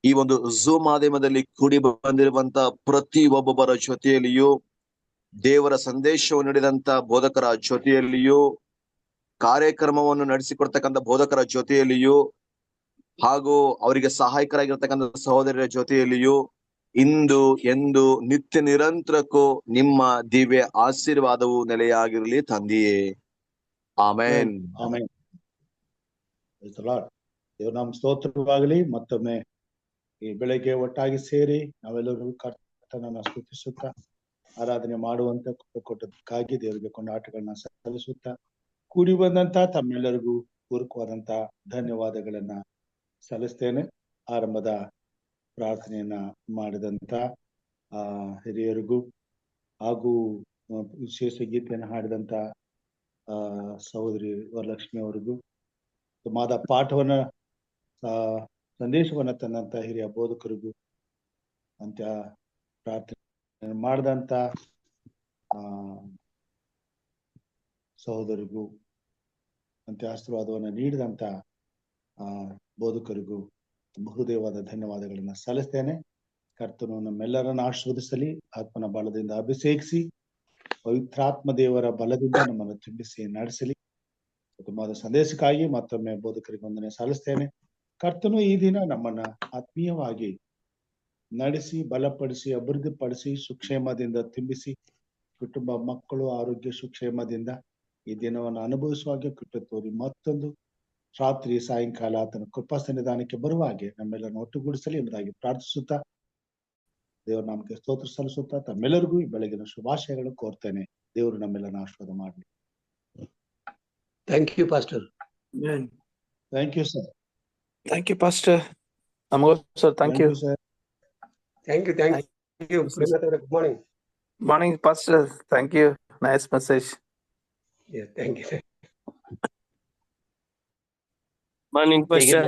ಈ ಒಂದು ಝೂಮ್ ಮಾಧ್ಯಮದಲ್ಲಿ ಕೂಡಿ ಬಂದಿರುವಂತ ಪ್ರತಿ ಒಬ್ಬೊಬ್ಬರ ಜೊತೆಯಲ್ಲಿಯೂ, ದೇವರ ಸಂದೇಶವನ್ನು ನೀಡಿದಂತ ಬೋಧಕರ ಜೊತೆಯಲ್ಲಿಯೂ, ಕಾರ್ಯಕ್ರಮವನ್ನು ನಡೆಸಿಕೊಡ್ತಕ್ಕಂಥ ಬೋಧಕರ ಜೊತೆಯಲ್ಲಿಯೂ, ಹಾಗೂ ಅವರಿಗೆ ಸಹಾಯಕರಾಗಿರ್ತಕ್ಕಂಥ ಸಹೋದರರ ಜೊತೆಯಲ್ಲಿಯೂ ಇಂದು ಎಂದು ನಿತ್ಯ ನಿರಂತರಕ್ಕೂ ನಿಮ್ಮ ದಿವ್ಯ ಆಶೀರ್ವಾದವು ನೆಲೆಯಾಗಿರಲಿ ತಂದೆಯೇ, ಆಮೇನ್. ಆಮೇನ್. ದೇವರ ನಾಮ ಸ್ತೋತ್ರವಾಗಲಿ. ಮತ್ತೊಮ್ಮೆ ಈ ಬೆಳಗ್ಗೆ ಒಟ್ಟಾಗಿ ಸೇರಿ ನಾವೆಲ್ಲರೂ ಕರ್ತನನ್ನ ಸ್ತುತಿಸುತ್ತಾ ಆರಾಧನೆ ಮಾಡುವಂತ ಕೊಟ್ಟದಕ್ಕಾಗಿ ದೇವರಿಗೆ ಕೊಂಡಾಟಗಳನ್ನ ಸಲ್ಲಿಸುತ್ತಾ ಕೂಡಿ ಬಂದಂತ ತಮ್ಮೆಲ್ಲರಿಗೂ ಪೂರಕವಾದಂತ ಧನ್ಯವಾದಗಳನ್ನ ಸಲ್ಲಿಸ್ತೇನೆ. ಆರಂಭದ ಪ್ರಾರ್ಥನೆಯನ್ನ ಮಾಡಿದಂತ ಹಿರಿಯರಿಗೂ ಹಾಗೂ ವಿಶೇಷ ಗೀತೆಯನ್ನು ಹಾಡಿದಂತ ಸಹೋದರಿ ವರಲಕ್ಷ್ಮಿ ಅವರಿಗೂ, ಮಾದ ಪಾಠವನ್ನ ಸಂದೇಶವನ್ನ ತಂದಂತ ಹಿರಿಯ ಬೋಧಕರಿಗೂ, ಅಂತ ಪ್ರಾರ್ಥನೆ ಮಾಡಿದಂತ ಸಹೋದರಿಗೂ, ಅಂತ ಆಶೀರ್ವಾದವನ್ನ ನೀಡಿದಂತ ಬೋಧಕರಿಗೂ ಬಹುದೇವಾದ ಧನ್ಯವಾದಗಳನ್ನ ಸಲ್ಲಿಸ್ತೇನೆ. ಕರ್ತನು ನಮ್ಮೆಲ್ಲರನ್ನ ಆಶೀರ್ವದಿಸಲಿ, ಆತ್ಮನ ಬಲದಿಂದ ಅಭಿಷೇಕಿಸಿ ಪವಿತ್ರಾತ್ಮ ದೇವರ ಬಲದಿಂದ ನಮ್ಮನ್ನು ತುಂಬಿಸಿ ನಡೆಸಲಿ. ಉತ್ತಮವಾದ ಸಂದೇಶಕ್ಕಾಗಿ ಮತ್ತೊಮ್ಮೆ ಬೋಧಕರಿಗೆ ವಂದನೆ ಸಲ್ಲಿಸ್ತೇನೆ. ಕರ್ತನು ಈ ದಿನ ನಮ್ಮನ್ನ ಆತ್ಮೀಯವಾಗಿ ನಡೆಸಿ, ಬಲಪಡಿಸಿ, ಅಭಿವೃದ್ಧಿಪಡಿಸಿ, ಸುಕ್ಷೇಮದಿಂದ ತುಂಬಿಸಿ, ಕುಟುಂಬ, ಮಕ್ಕಳು, ಆರೋಗ್ಯ, ಸುಕ್ಷೇಮದಿಂದ ಈ ದಿನವನ್ನು ಅನುಭವಿಸುವಾಗೆ ಕೃಪೆ ತೋರಿ ಮತ್ತೊಂದು ರಾತ್ರಿ ಸಾಯಂಕಾಲ ಆತನ ಕೃಪಾ ಸನ್ನಿಧಾನಕ್ಕೆ ಬರುವ ಹಾಗೆ ನಮ್ಮೆಲ್ಲರನ್ನು ಒಟ್ಟುಗೂಡಿಸಲಿ ಎಂಬುದಾಗಿ ಪ್ರಾರ್ಥಿಸುತ್ತಾ ದೇವರ ನಾಮಕ್ಕೆ ಸ್ತೋತ್ರ ಸಲ್ಲಿಸುತ್ತಾ ತಮ್ಮೆಲ್ಲರಿಗೂ ಈ ಬೆಳಗಿನ ಶುಭಾಶಯಗಳನ್ನು ಕೋರ್ತೇನೆ. ದೇವರು ನಮ್ಮೆಲ್ಲರನ್ನ ಆಶೀರ್ವಾದ ಮಾಡಲಿ. Thank you pastor. Thank you sir. Thank you, Pastor. Amol sir, thank you. Sir. Thank you. Good morning. Morning, Pastor. Thank you. Nice message. Thank you. Morning, Pastor.